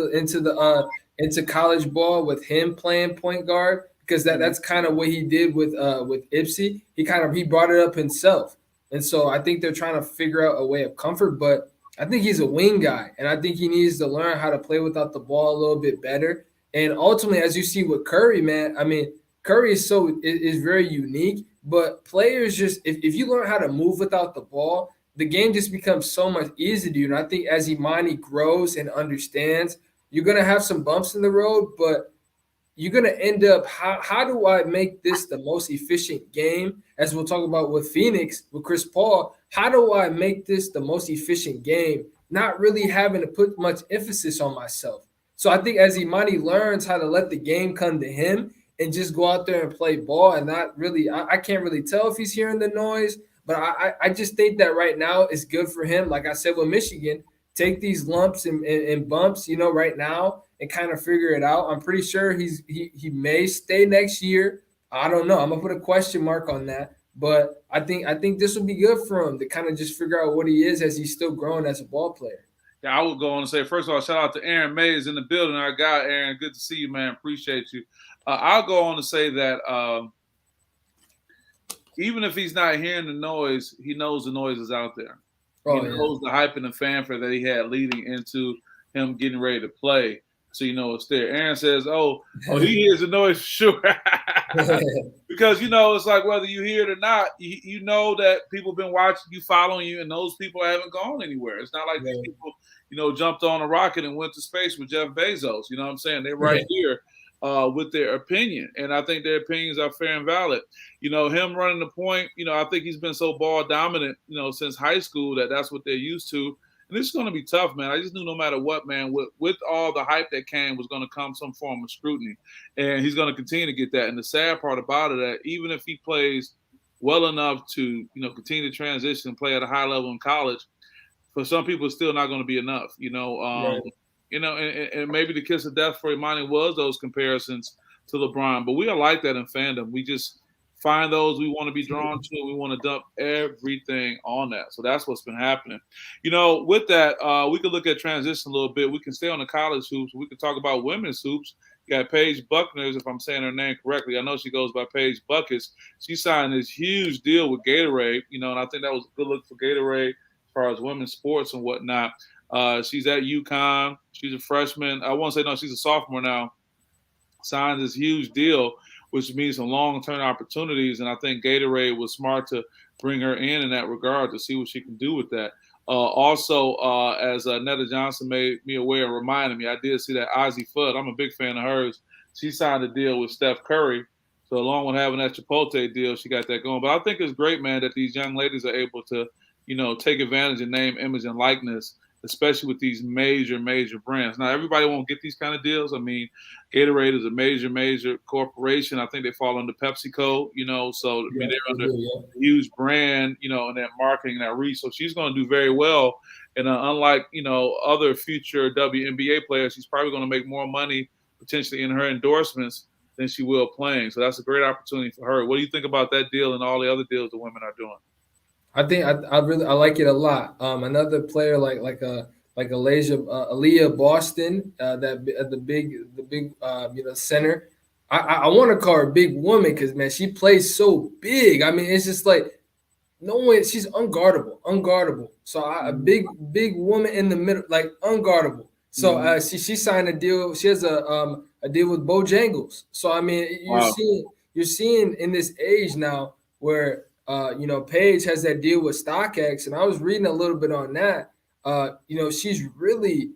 college ball with him playing point guard, because that's kind of what he did with Ipsy. He brought it up himself. And so I think they're trying to figure out a way of comfort, but I think he's a wing guy, and I think he needs to learn how to play without the ball a little bit better. And ultimately, as you see with Curry, man, I mean, Curry is very unique, but players just, if you learn how to move without the ball, the game just becomes so much easier to you. And I think as Imani grows and understands, you're going to have some bumps in the road, but you're going to end up, how do I make this the most efficient game? As we'll talk about with Phoenix, with Chris Paul, how do I make this the most efficient game? Not really having to put much emphasis on myself. So I think as Imani learns how to let the game come to him and just go out there and play ball, and not really, I can't really tell if he's hearing the noise, but I just think that right now is good for him. Like I said with Michigan, take these lumps and bumps, right now, and kind of figure it out. I'm pretty sure he may stay next year. I don't know. I'm gonna put a question mark on that, but I think this will be good for him to kind of just figure out what he is as he's still growing as a ball player. Yeah, I would go on and say, first of all, shout out to Aaron Mays in the building. Our guy, Aaron, good to see you, man. Appreciate you. I'll go on to say that even if he's not hearing the noise, he knows the noise is out there. He knows the hype and the fanfare that he had leading into him getting ready to play. So it's there. Aaron says, oh, he hears the noise, sure. Because, it's like whether you hear it or not, you know that people have been watching you, following you, and those people haven't gone anywhere. It's not like these people, jumped on a rocket and went to space with Jeff Bezos. You know what I'm saying? They're right here with their opinion. And I think their opinions are fair and valid. Him running the point, I think he's been so ball dominant, since high school that's what they're used to. And it's going to be tough, man. I just knew no matter what, man, with all the hype that came was going to come some form of scrutiny. And he's going to continue to get that. And the sad part about it, that even if he plays well enough to, continue to transition and play at a high level in college, for some people it's still not going to be enough, and maybe the kiss of death for Imani was those comparisons to LeBron. But we are like that in fandom. We just find those we want to be drawn to. We want to dump everything on that. So that's what's been happening. With that, we could look at transition a little bit. We can stay on the college hoops. We could talk about women's hoops. You got Paige Bueckers, if I'm saying her name correctly. I know she goes by Paige Buckeys. She signed this huge deal with Gatorade, and I think that was a good look for Gatorade as far as women's sports and whatnot. She's at UConn. She's a freshman. I won't say no, she's a sophomore now. Signed this huge deal, which means some long-term opportunities. And I think Gatorade was smart to bring her in that regard to see what she can do with that. Also, as Netta Johnson made me aware and reminded me, I did see that Ozzie Fudd. I'm a big fan of hers. She signed a deal with Steph Curry. So along with having that Chipotle deal, she got that going. But I think it's great, man, that these young ladies are able to, take advantage of name, image, and likeness, especially with these major brands. Now, everybody won't get these kind of deals. I mean, Gatorade is a major corporation. I think they fall under PepsiCo, so they're under a huge brand, and that marketing, that reach. So she's going to do very well. And unlike, other future WNBA players, she's probably going to make more money potentially in her endorsements than she will playing. So that's a great opportunity for her. What do you think about that deal and all the other deals the women are doing? I think I like it a lot. Another player like Aaliyah Boston, the big center. I want to call her big woman because, man, she plays so big. I mean, it's just like no one. She's unguardable. So a big woman in the middle, like unguardable. So she signed a deal. She has a deal with Bojangles. So I mean, you're seeing in this age now where. Paige has that deal with StockX, and I was reading a little bit on that. She's really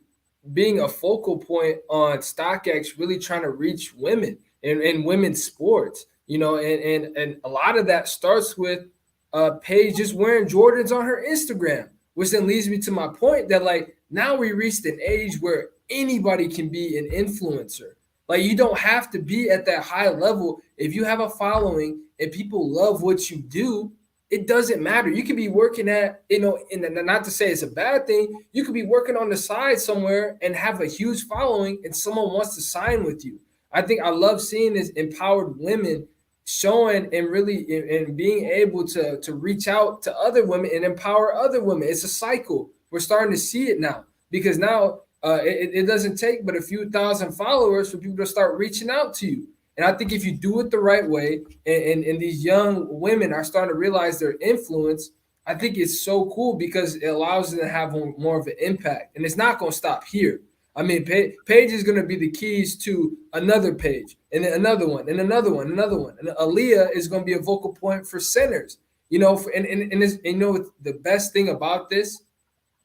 being a focal point on StockX, really trying to reach women in women's sports. And a lot of that starts with Paige just wearing Jordans on her Instagram, which then leads me to my point that like now we reached an age where anybody can be an influencer. Like you don't have to be at that high level. If you have a following and people love what you do, it doesn't matter. You could be working at, not to say it's a bad thing. You could be working on the side somewhere and have a huge following and someone wants to sign with you. I think I love seeing this empowered women showing and really and being able to reach out to other women and empower other women. It's a cycle. We're starting to see it now because now it doesn't take but a few thousand followers for people to start reaching out to you. And I think if you do it the right way and these young women are starting to realize their influence, I think it's so cool because it allows them to have more of an impact. And it's not going to stop here. I mean, Paige is going to be the keys to another Paige and then another one and another one, another one. And Aaliyah is going to be a vocal point for centers, and the best thing about this,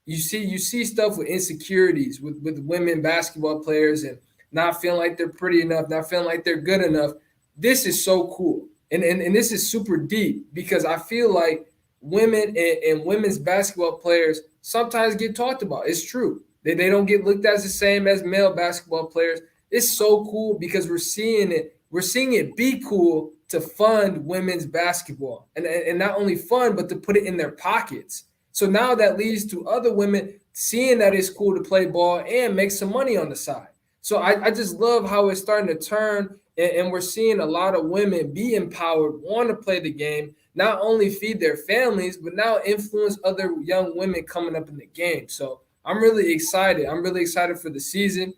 you see stuff with insecurities with women basketball players and not feeling like they're pretty enough, not feeling like they're good enough. This is so cool. And this is super deep because I feel like women and women's basketball players sometimes get talked about. It's true. They don't get looked at as the same as male basketball players. It's so cool because we're seeing it be cool to fund women's basketball and not only fund, but to put it in their pockets. So now that leads to other women seeing that it's cool to play ball and make some money on the side. So I just love how it's starting to turn and we're seeing a lot of women be empowered, want to play the game, not only feed their families, but now influence other young women coming up in the game. So I'm really excited. I'm really excited for the season.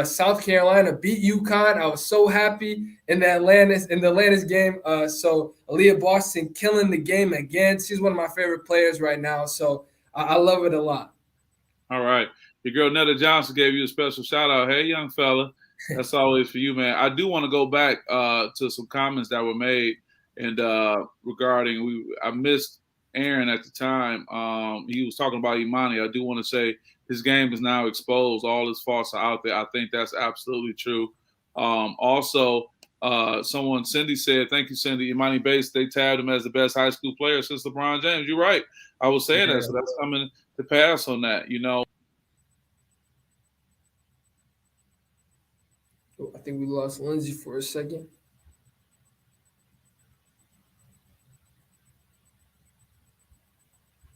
South Carolina beat UConn. I was so happy in the Atlantis game. So Aaliyah Boston killing the game again. She's one of my favorite players right now. So I love it a lot. All right. Your girl Netta Johnson gave you a special shout out. Hey, young fella. That's always for you, man. I do want to go back to some comments that were made and regarding I missed Aaron at the time. He was talking about Imani. I do want to say his game is now exposed. All his faults are out there. I think that's absolutely true. Also, Cindy said, thank you, Cindy. Imani Bates, they tabbed him as the best high school player since LeBron James. You're right. I was saying that. So that's coming to pass on that, I think we lost Lindsay for a second.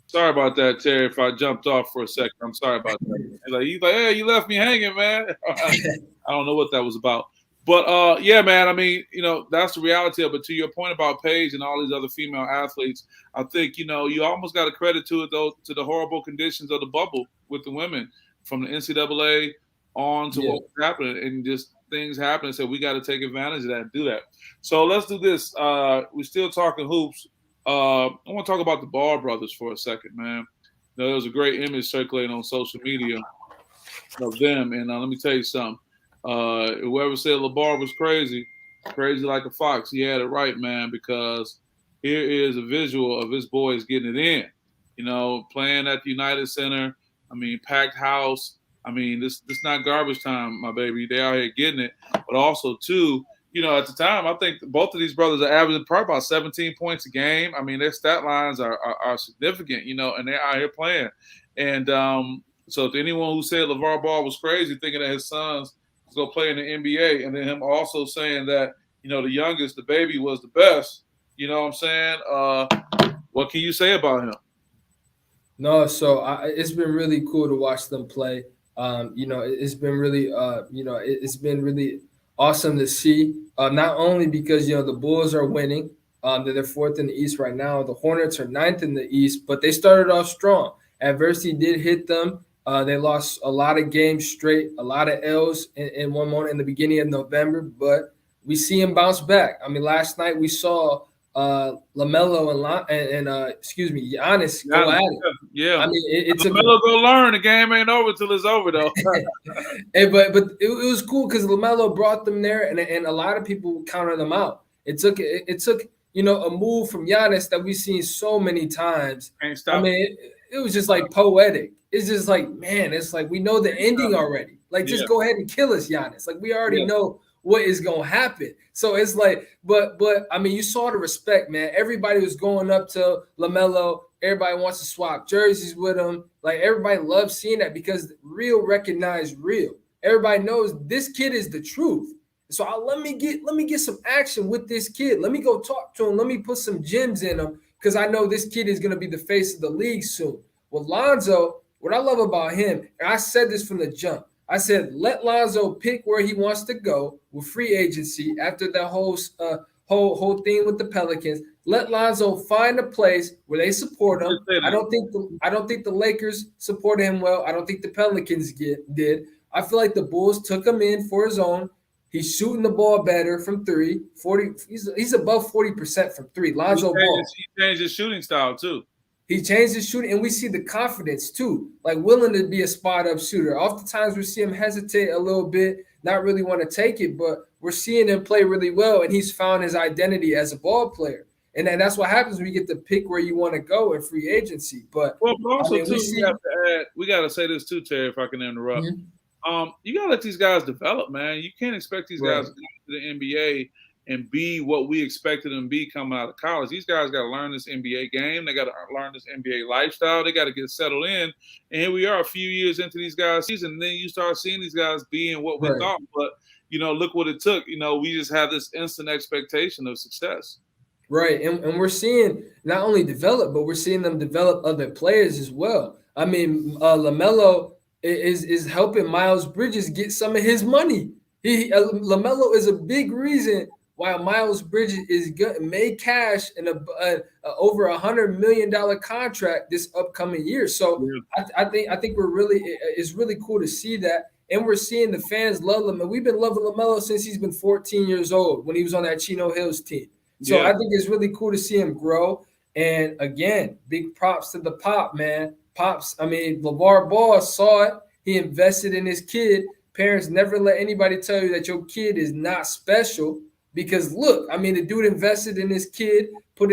Sorry about that, Terry. If I jumped off for a second, I'm sorry about that. He's like, hey, you left me hanging, man. I don't know what that was about. But, yeah, man, I mean, that's the reality of it. To your point about Paige and all these other female athletes, I think, you almost got a credit to it, though, to the horrible conditions of the bubble with the women from the NCAA on to what was happening and just things happening. So we got to take advantage of that and do that. So let's do this. We're still talking hoops. I want to talk about the Ball brothers for a second, man. There was a great image circulating on social media of them. And let me tell you something. Whoever said LeBar was crazy like a fox, he had it right, man, because here is a visual of his boys getting it in, playing at the United Center. I mean, packed house. I mean, this not garbage time, my baby. They out here getting it. But also, too, at the time, I think both of these brothers are averaging probably about 17 points a game. I mean, their stat lines are significant, and they're out here playing. And so to anyone who said LeVar Ball was crazy, thinking that his sons was going to play in the NBA, and then him also saying that, the youngest, the baby, was the best, you know what I'm saying? What can you say about him? No, so it's been really cool to watch them play. It's been really, it's been really awesome to see. Not only because the Bulls are winning, they're fourth in the East right now. The Hornets are ninth in the East, but they started off strong. Adversity did hit them. They lost a lot of games straight, a lot of L's in one moment in the beginning of November, but we see him bounce back. I mean, last night we saw LaMelo and Giannis go at it. Yeah. I mean, it's LaMelo go learn. The game ain't over till it's over, though. but it was cool because LaMelo brought them there, and a lot of people counted them out. It took a move from Giannis that we've seen so many times. Can't stop. I mean, it was just like poetic. It's just like, man, it's like we know the ending already. Like, just go ahead and kill us, Giannis. Like, we already know what is going to happen. So it's like, but I mean, you saw the respect, man. Everybody was going up to LaMelo. Everybody wants to swap jerseys with him. Like, everybody loves seeing that because real recognize real. Everybody knows this kid is the truth. So let me get some action with this kid. Let me go talk to him. Let me put some gems in him because I know this kid is going to be the face of the league soon. With Lonzo, what I love about him, and I said this from the jump, I said, let Lonzo pick where he wants to go with free agency after that whole thing with the Pelicans. Let Lonzo find a place where they support him. I don't think the Lakers supported him well. I don't think the Pelicans did. I feel like the Bulls took him in for his own. He's shooting the ball better from three. He's above 40% from three. Lonzo Ball. He changed his shooting style too. He changed his shooting, and we see the confidence too, like willing to be a spot-up shooter. Oftentimes we see him hesitate a little bit, not really want to take it, but we're seeing him play really well, and he's found his identity as a ball player. And then that's what happens when you get to pick where you want to go in free agency. But also, we got to say this too, Terry, if I can interrupt. Mm-hmm. You got to let these guys develop, man. You can't expect these guys to go to the NBA and be what we expected them to be coming out of college. These guys got to learn this NBA game. They got to learn this NBA lifestyle. They got to get settled in. And here we are a few years into these guys' season, and then you start seeing these guys being what we thought. But, look what it took. We just have this instant expectation of success. Right, and we're seeing not only develop, but we're seeing them develop other players as well. I mean, LaMelo is helping Miles Bridges get some of his money. LaMelo is a big reason why Miles Bridges is made cash in over $100 million contract this upcoming year. So I think it's really cool to see that, and we're seeing the fans love LaMelo. We've been loving LaMelo since he's been 14 years old when he was on that Chino Hills team. So I think it's really cool to see him grow. And again, big props to the Pop, man. Pops, LeVar Ball saw it. He invested in his kid. Parents never let anybody tell you that your kid is not special, because look, the dude invested in his kid, put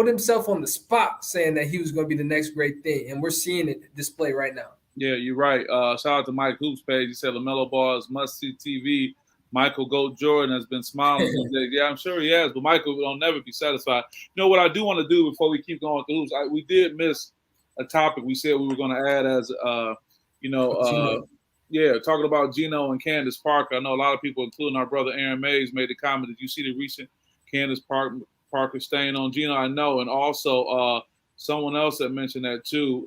himself on the spot saying that he was going to be the next great thing. And we're seeing it display right now. Yeah, you're right. Shout out to Mike Hoops page. He said LaMelo Ball is must-see TV. Michael Goat Jordan has been smiling. Yeah, I'm sure he has, but Michael will never be satisfied. What I do want to do before we keep going with the hoops, we did miss a topic we said we were going to add as, talking about Gino and Candace Parker. I know a lot of people, including our brother Aaron Mays, made a comment. Did you see the recent Candace Parker stain on Gino? I know. And also someone else that mentioned that too.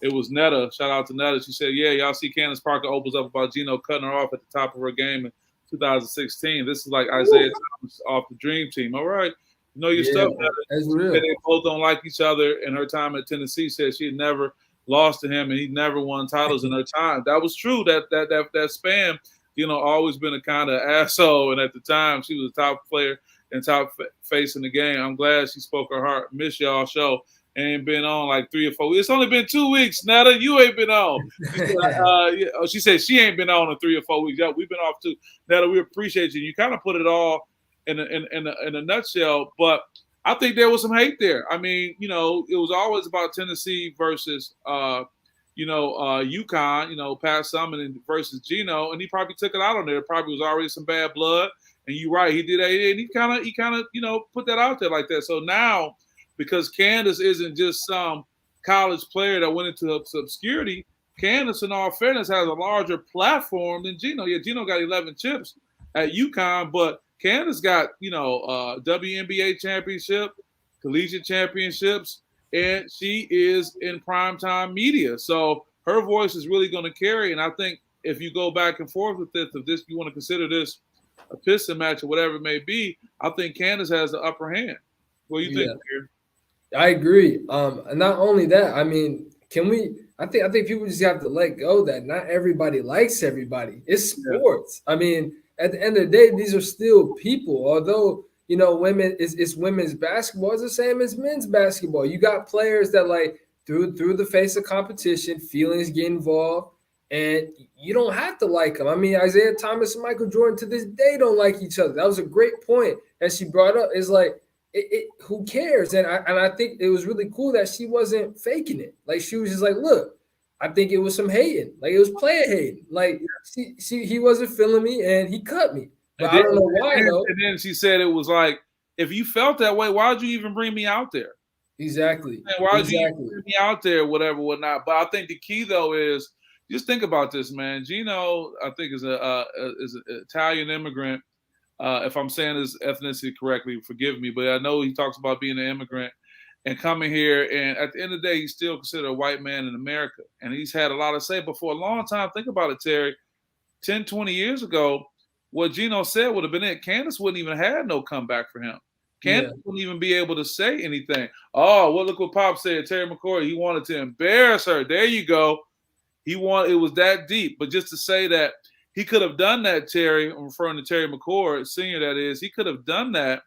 It was Netta. Shout out to Netta. She said, yeah, y'all see Candace Parker opens up about Gino cutting her off at the top of her game in 2016. This is like Isaiah Thomas off the Dream Team. All right. You know your stuff. That's real. They both don't like each other. In her time at Tennessee, said she had never lost to him, and he never won titles in her time. That was true. That span, always been a kind of asshole. And at the time, she was a top player and top face in the game. I'm glad she spoke her heart. Miss y'all show. Ain't been on like 3 or 4 weeks. It's only been 2 weeks, Netta. You ain't been on. She said she ain't been on in 3 or 4 weeks. Yeah, we've been off too. Netta, we appreciate you. You kind of put it all in a nutshell, but I think there was some hate there. It was always about Tennessee versus UConn, Pat Summitt versus Gino, and he probably took it out on there. Probably was already some bad blood. And you're right, he did, and he kind of put that out there like that. So now, because Candace isn't just some college player that went into obscurity, Candace, in all fairness, has a larger platform than Gino. Yeah, Gino got 11 chips at UConn, but Candace got, WNBA championship, collegiate championships, and she is in primetime media. So her voice is really going to carry. And I think if you go back and forth with this, if you want to consider this a piston match or whatever it may be, I think Candace has the upper hand. What do you think, Pierre? I agree. Not only that, I think people just have to let go that not everybody likes everybody. It's sports. At the end of the day, these are still people. Although, women it's women's basketball, it's the same as men's basketball. You got players that through the face of competition, feelings get involved, and you don't have to like them. Isaiah Thomas and Michael Jordan to this day don't like each other. That was a great point that she brought up. It's who cares? And I think it was really cool that she wasn't faking it. She was just look, I think it was some hating. It was player hating. He wasn't feeling me and he cut me. But I don't know why though. And then she said it was if you felt that way, why would you even bring me out there? Exactly. Why would you even bring me out there, whatever, whatnot? But I think the key though is just think about this, man. Gino, I think, is an Italian immigrant. If I'm saying his ethnicity correctly, forgive me, but I know he talks about being an immigrant. and coming here. And at the end of the day, he's still considered a white man in America. And he's had a lot to say. But for a long time, think about it, Terry, 10, 20 years ago, what Geno said would have been it. Candace wouldn't even have no comeback for him. Candace wouldn't even be able to say anything. Oh, well, look what Pop said. Terry McCoy, he wanted to embarrass her. There you go. It was that deep. But just to say that he could have done that, Terry, I'm referring to Terry McCoy, senior that is, he could have done that.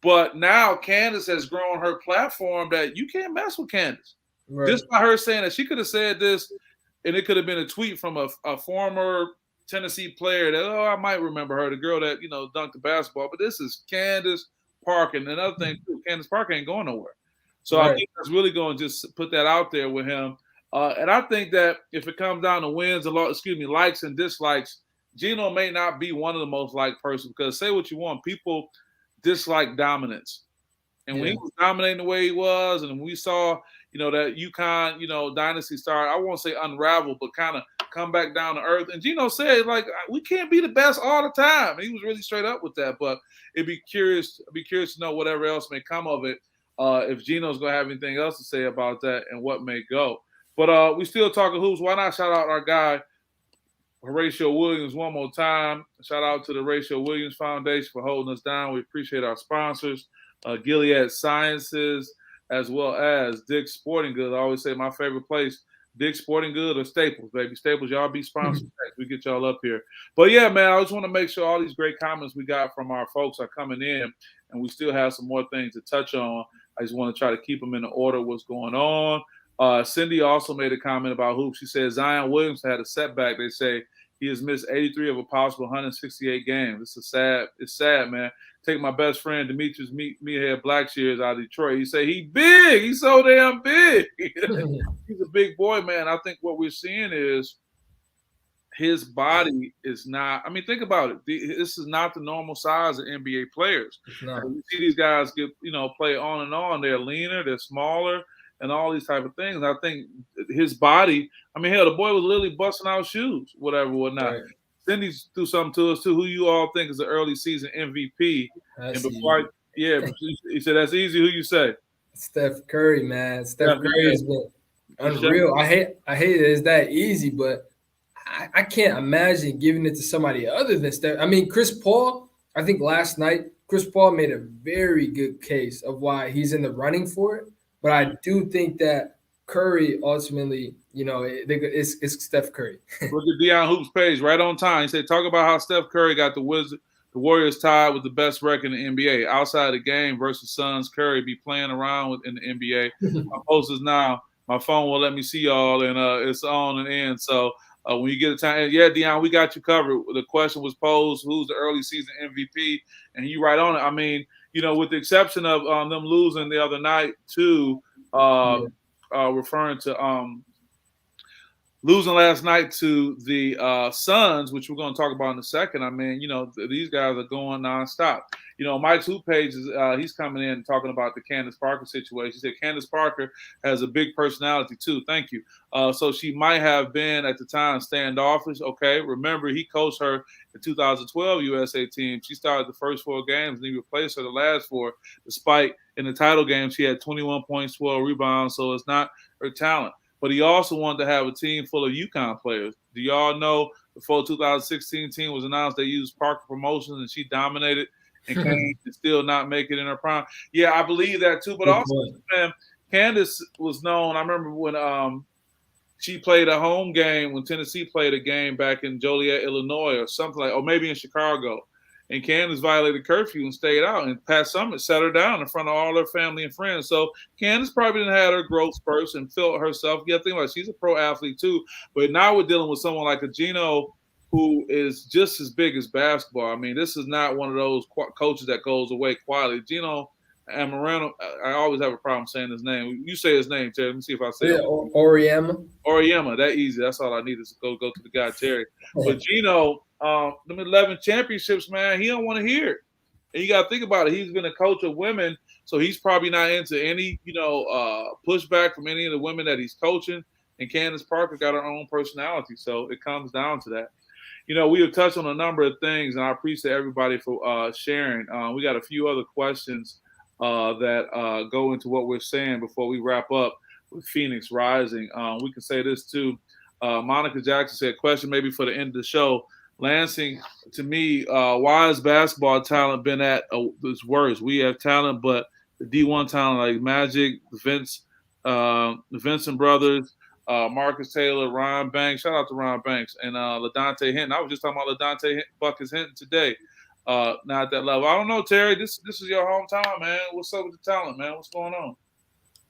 But now Candace has grown her platform that you can't mess with Candace. Right. Just by her saying that, she could have said this, and it could have been a tweet from a former Tennessee player that, I might remember her, the girl that, dunked the basketball. But this is Candace Parker. And another thing, too, Candace Parker ain't going nowhere. So I think that's really going to just put that out there with him. And I think that if it comes down to likes and dislikes, Geno may not be one of the most liked persons, because say what you want, people dislike dominance. And when he was dominating the way he was, and we saw, that UConn, dynasty started, I won't say unravel, but kind of come back down to earth. And Geno said, we can't be the best all the time. And he was really straight up with that. But I'd be curious to know whatever else may come of it, if Geno's going to have anything else to say about that and what may go. But we still talking hoops. Why not shout out our guy, Horatio Williams, one more time. Shout out to the Horatio Williams Foundation for holding us down. We appreciate our sponsors, Gilead Sciences, as well as Dick's Sporting Goods. I always say my favorite place, Dick's Sporting Goods or Staples, baby. Staples, y'all be sponsored. We get y'all up here. But, yeah, man, I just want to make sure all these great comments we got from our folks are coming in, and we still have some more things to touch on. I just want to try to keep them in the order of what's going on. Cindy also made a comment about hoops. She said Zion Williams had a setback. They say he has missed 83 of a possible 168 games. It's sad, man. Take my best friend Demetrius Meathead Blackshears out of Detroit. He said he big. He's so damn big. He's a big boy, man. I think what we're seeing is his body is not. I mean, think about it. This is not the normal size of NBA players. You see these guys play on and on. They're leaner. They're smaller. And all these type of things. I think his body, the boy was literally busting out shoes, whatever, whatnot. Right. Cindy threw something to us, too. Who you all think is the early season MVP? He said, that's easy. Who you say? Steph Curry, man. Steph Curry has been unreal. I hate it. It's that easy, but I can't imagine giving it to somebody other than Steph. Chris Paul, I think last night, Chris Paul made a very good case of why he's in the running for it. But I do think that Curry ultimately, it's Steph Curry. Look at Deion Hoop's page right on time. He said, talk about how Steph Curry got the Warriors tied with the best record in the NBA. Outside the game versus Suns, Curry be playing around in the NBA. My post is now. My phone will let me see y'all, and it's on and in. So when you get a time, Deion, we got you covered. The question was posed, who's the early season MVP? And you right on it. With the exception of them losing the other night too, referring to losing last night to the Suns, which we're going to talk about in a second. These guys are going nonstop. Mike's Hoop page is he's coming in talking about the Candace Parker situation. He said Candace Parker has a big personality too. Thank you. So she might have been at the time standoffish. Okay, remember he coached her in 2012 USA team. She started the first 4 games and he replaced her the last 4. Despite in the title game she had 21 points, 12 rebounds. So it's not her talent. But he also wanted to have a team full of UConn players. Do y'all know before 2016 team was announced they used Parker Promotions and she dominated and Candace did still not make it in her prime? Yeah, I believe that too. But also, man, Candace was known. I remember when she played a home game when Tennessee played a game back in Joliet, Illinois, or something or maybe in Chicago. And Candace violated curfew and stayed out. And Pat Summitt sat her down in front of all her family and friends. So Candace probably didn't have her growth spurts and felt herself. Yeah, think about it. She's a pro athlete too. But now we're dealing with someone like a Geno who is just as big as basketball. This is not one of those coaches that goes away quietly. Geno Amarano, I always have a problem saying his name. You say his name, Terry. Let me see if I say it. Oriema. That easy. That's all I need is to go to the guy, Terry. But Geno, them 11 championships, man, he don't want to hear it. And you got to think about it. He's been a coach of women, so he's probably not into any, pushback from any of the women that he's coaching. And Candace Parker got her own personality, so it comes down to that. We have touched on a number of things, and I appreciate everybody for sharing. We got a few other questions that go into what we're saying before we wrap up with Phoenix Rising. We can say this too. Monica Jackson said, question maybe for the end of the show. Lansing, to me, why has basketball talent been at its worst? We have talent, but the D1 talent like Magic, the Vincent brothers, Marcus Taylor, Ron Banks. Shout out to Ron Banks and LaDontae Hinton. I was just talking about LaDontae Buckeys Hinton today. Not at that level. I don't know, Terry. This is your hometown, man. What's up with the talent, man? What's going on?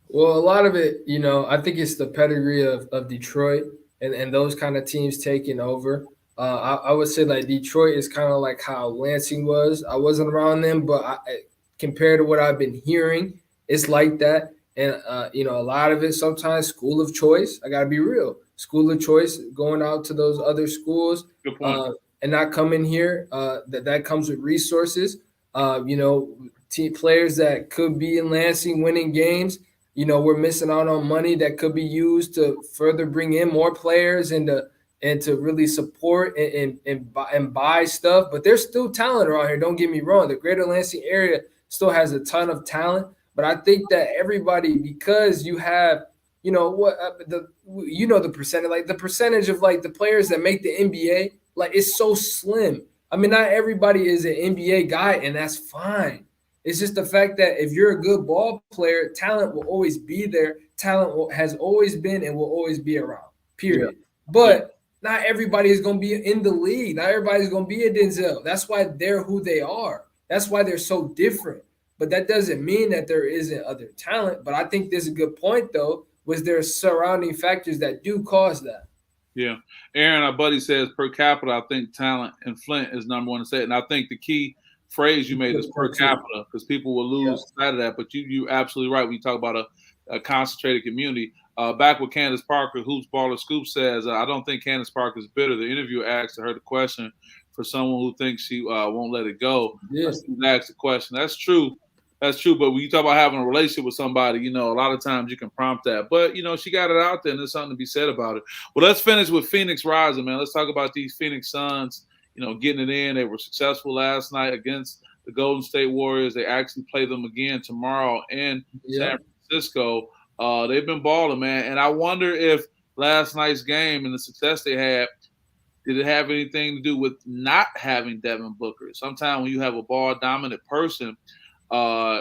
Well, a lot of it, I think it's the pedigree of Detroit and those kind of teams taking over. I would say like Detroit is kind of like how Lansing was. I wasn't around them, but compared to what I've been hearing, it's like that. And, a lot of it sometimes school of choice. I got to be real. School of choice, going out to those other schools and not coming here. That comes with resources. Team players that could be in Lansing winning games. We're missing out on money that could be used to further bring in more players and to really support and buy stuff. But there's still talent around here. Don't get me wrong. The greater Lansing area still has a ton of talent. But I think that everybody, because you have, the percentage, like the percentage of like the players that make the NBA, like it's so slim. I mean, not everybody is an NBA guy, and that's fine. It's just the fact that if you're a good ball player, talent will always be there. Talent has always been and will always be around, period. Yeah. But not everybody is going to be in the league. Not everybody's going to be a Denzel. That's why they're who they are. That's why they're so different. But that doesn't mean that there isn't other talent. But I think there's a good point, though, was there surrounding factors that do cause that. Yeah. Aaron, our buddy, says per capita, I think talent in Flint is number one to say. And I think the key phrase you made is per capita, because people will lose sight of that. But you're absolutely right when you talk about a concentrated community. Back with Candace Parker, Hoops Baller Scoop says, I don't think Candace Parker is bitter. The interviewer asked her the question for someone who thinks she won't let it go. Yes. Asked the question. That's true. That's true. But when you talk about having a relationship with somebody, a lot of times you can prompt that. But, she got it out there, and there's something to be said about it. Well, let's finish with Phoenix Rising, man. Let's talk about these Phoenix Suns, getting it in. They were successful last night against the Golden State Warriors. They actually play them again tomorrow in San Francisco. They've been balling, man. And I wonder if last night's game and the success they had, did it have anything to do with not having Devin Booker? Sometimes when you have a ball-dominant person,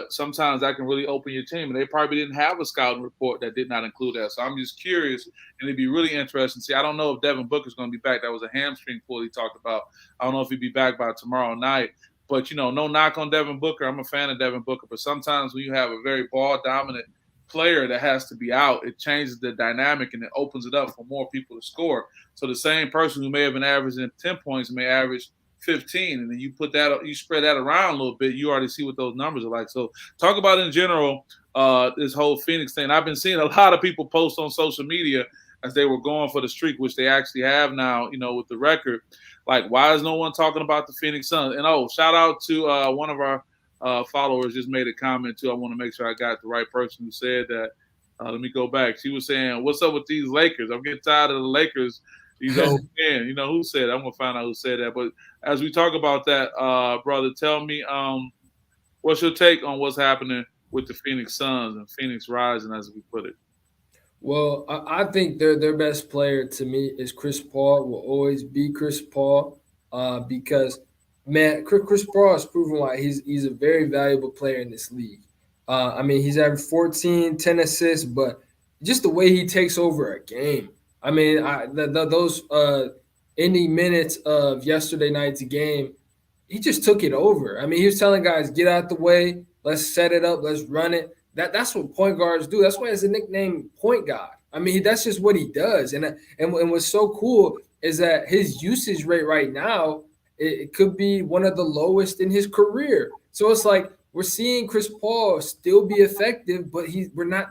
sometimes that can really open your team. And they probably didn't have a scouting report that did not include that. So I'm just curious, and it'd be really interesting. See, I don't know if Devin Booker's going to be back. That was a hamstring pull he talked about. I don't know if he'd be back by tomorrow night. But, no knock on Devin Booker. I'm a fan of Devin Booker. But sometimes when you have a very ball-dominant player that has to be out, it changes the dynamic and it opens it up for more people to score. So the same person who may have been averaging 10 points may average 15, and then you spread that around a little bit, you already see what those numbers are like. So talk about in general this whole Phoenix thing. I've been seeing a lot of people post on social media as they were going for the streak, which they actually have now, with the record. Like, why is no one talking about the Phoenix Suns? And shout out to one of our followers just made a comment too. I want to make sure I got the right person who said that. Let me go back. She was saying, what's up with these Lakers? I'm getting tired of the Lakers. These old men, who said it? I'm going to find out who said that. But as we talk about that, brother, tell me what's your take on what's happening with the Phoenix Suns and Phoenix Rising, as we put it? Well, I think their best player to me is Chris Paul, will always be Chris Paul because, man, Chris Paul has proven why he's a very valuable player in this league. He's averaged 14, 10 assists, but just the way he takes over a game. Those ending minutes of yesterday night's game, he just took it over. He was telling guys, get out the way, let's set it up, let's run it. That's what point guards do. That's why it's a nickname, point guard. That's just what he does. And what's so cool is that his usage rate right now, it could be one of the lowest in his career. So it's like we're seeing Chris Paul still be effective, but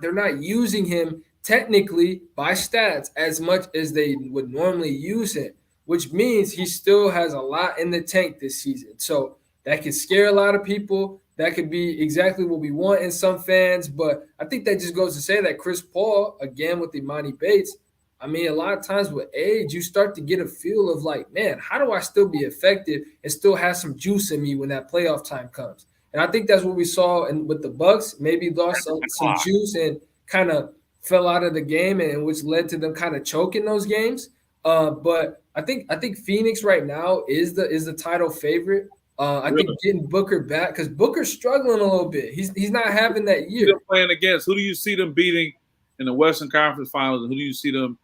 they're not using him technically by stats as much as they would normally use him, which means he still has a lot in the tank this season. So that could scare a lot of people. That could be exactly what we want in some fans. But I think that just goes to say that Chris Paul, again with Imani Bates, a lot of times with age, you start to get a feel of like, man, how do I still be effective and still have some juice in me when that playoff time comes? And I think that's what we saw with the Bucks. Maybe lost some juice and kind of fell out of the game, and which led to them kind of choking those games. But I think Phoenix right now is the title favorite. I think getting Booker back, because Booker's struggling a little bit. He's not having that year. Still playing against, who do you see them beating in the Western Conference Finals, and who do you see them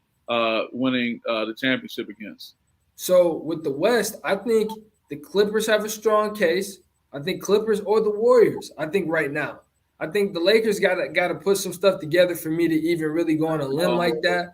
winning the championship against? So with the West, I think the Clippers have a strong case. I think Clippers or the Warriors. I think right now, I think the Lakers got to put some stuff together for me to even really go on a limb like that.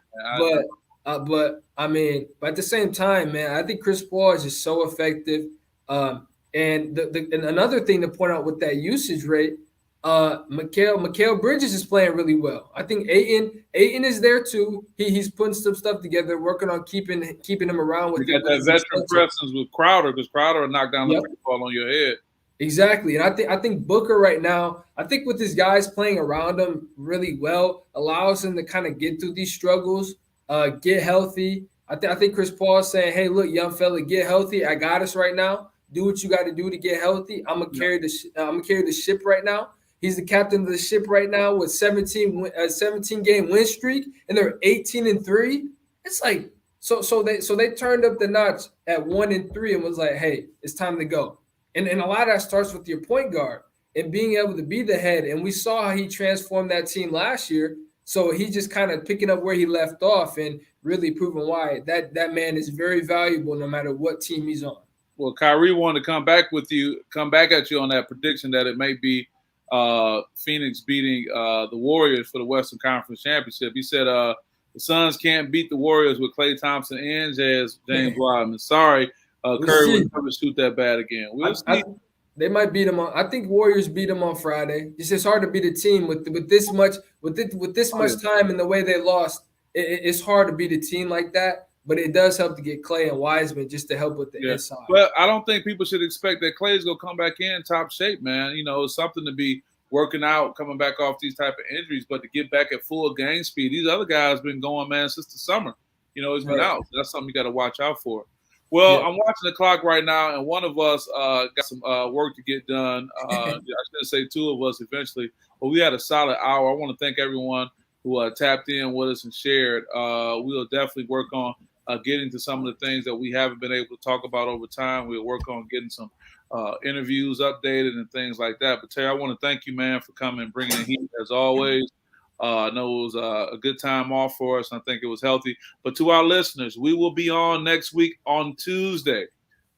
But I mean, but at the same time, man, I think Chris Paul is just so effective. And another thing to point out with that usage rate, Mikal Bridges is playing really well. I think Ayton is there too. He's putting some stuff together, working on keeping him around. With you got that veteran presence with Crowder, because Crowder will knock down the ball on your head. Exactly, and I think Booker right now, I think with his guys playing around him really well, allows him to kind of get through these struggles, get healthy. I think Chris Paul is saying, "Hey, look, young fella, get healthy. I got us right now. Do what you got to do to get healthy. I'm gonna carry the ship right now." He's the captain of the ship right now with 17 game win streak, and they're 18-3. It's like so they turned up the notch at 1-3 and was like, "Hey, it's time to go." And a lot of that starts with your point guard and being able to be the head. And we saw how he transformed that team last year. So he's just kind of picking up where he left off and really proving why that man is very valuable no matter what team he's on. Well, Kyrie wanted to come back at you on that prediction that it may be Phoenix beating the Warriors for the Western Conference Championship. He said the Suns can't beat the Warriors with Klay Thompson and James Wiseman. Sorry. Curry would never shoot that bad again. We'll see. They might beat them on. I think Warriors beat them on Friday. It's just hard to beat a team with this much time and the way they lost. It's hard to beat a team like that. But it does help to get Klay and Wiseman just to help with the inside. But I don't think people should expect that Klay's gonna come back in top shape, man. You know, it's something to be working out, coming back off these type of injuries, but to get back at full game speed. These other guys been going, man, since the summer. You know, it's been out. So that's something you got to watch out for. Well, I'm watching the clock right now, and one of us got some work to get done. I should say two of us eventually, but we had a solid hour. I want to thank everyone who tapped in with us and shared. We'll definitely work on getting to some of the things that we haven't been able to talk about over time. We'll work on getting some interviews updated and things like that. But Terry, I want to thank you, man, for coming and bringing the heat as always. I know it was a good time off for us, and I think it was healthy. But to our listeners, we will be on next week on Tuesday.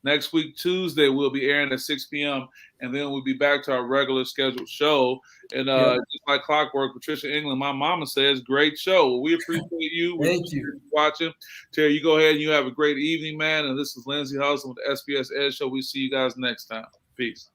Next week, Tuesday, we'll be airing at 6 p.m., and then we'll be back to our regular scheduled show. And just like clockwork, Patricia England, my mama says, great show. We appreciate you. Thank you for watching. Terry, you go ahead and you have a great evening, man. And this is Lindsey Hudson with the SPS Edge Show. We see you guys next time. Peace.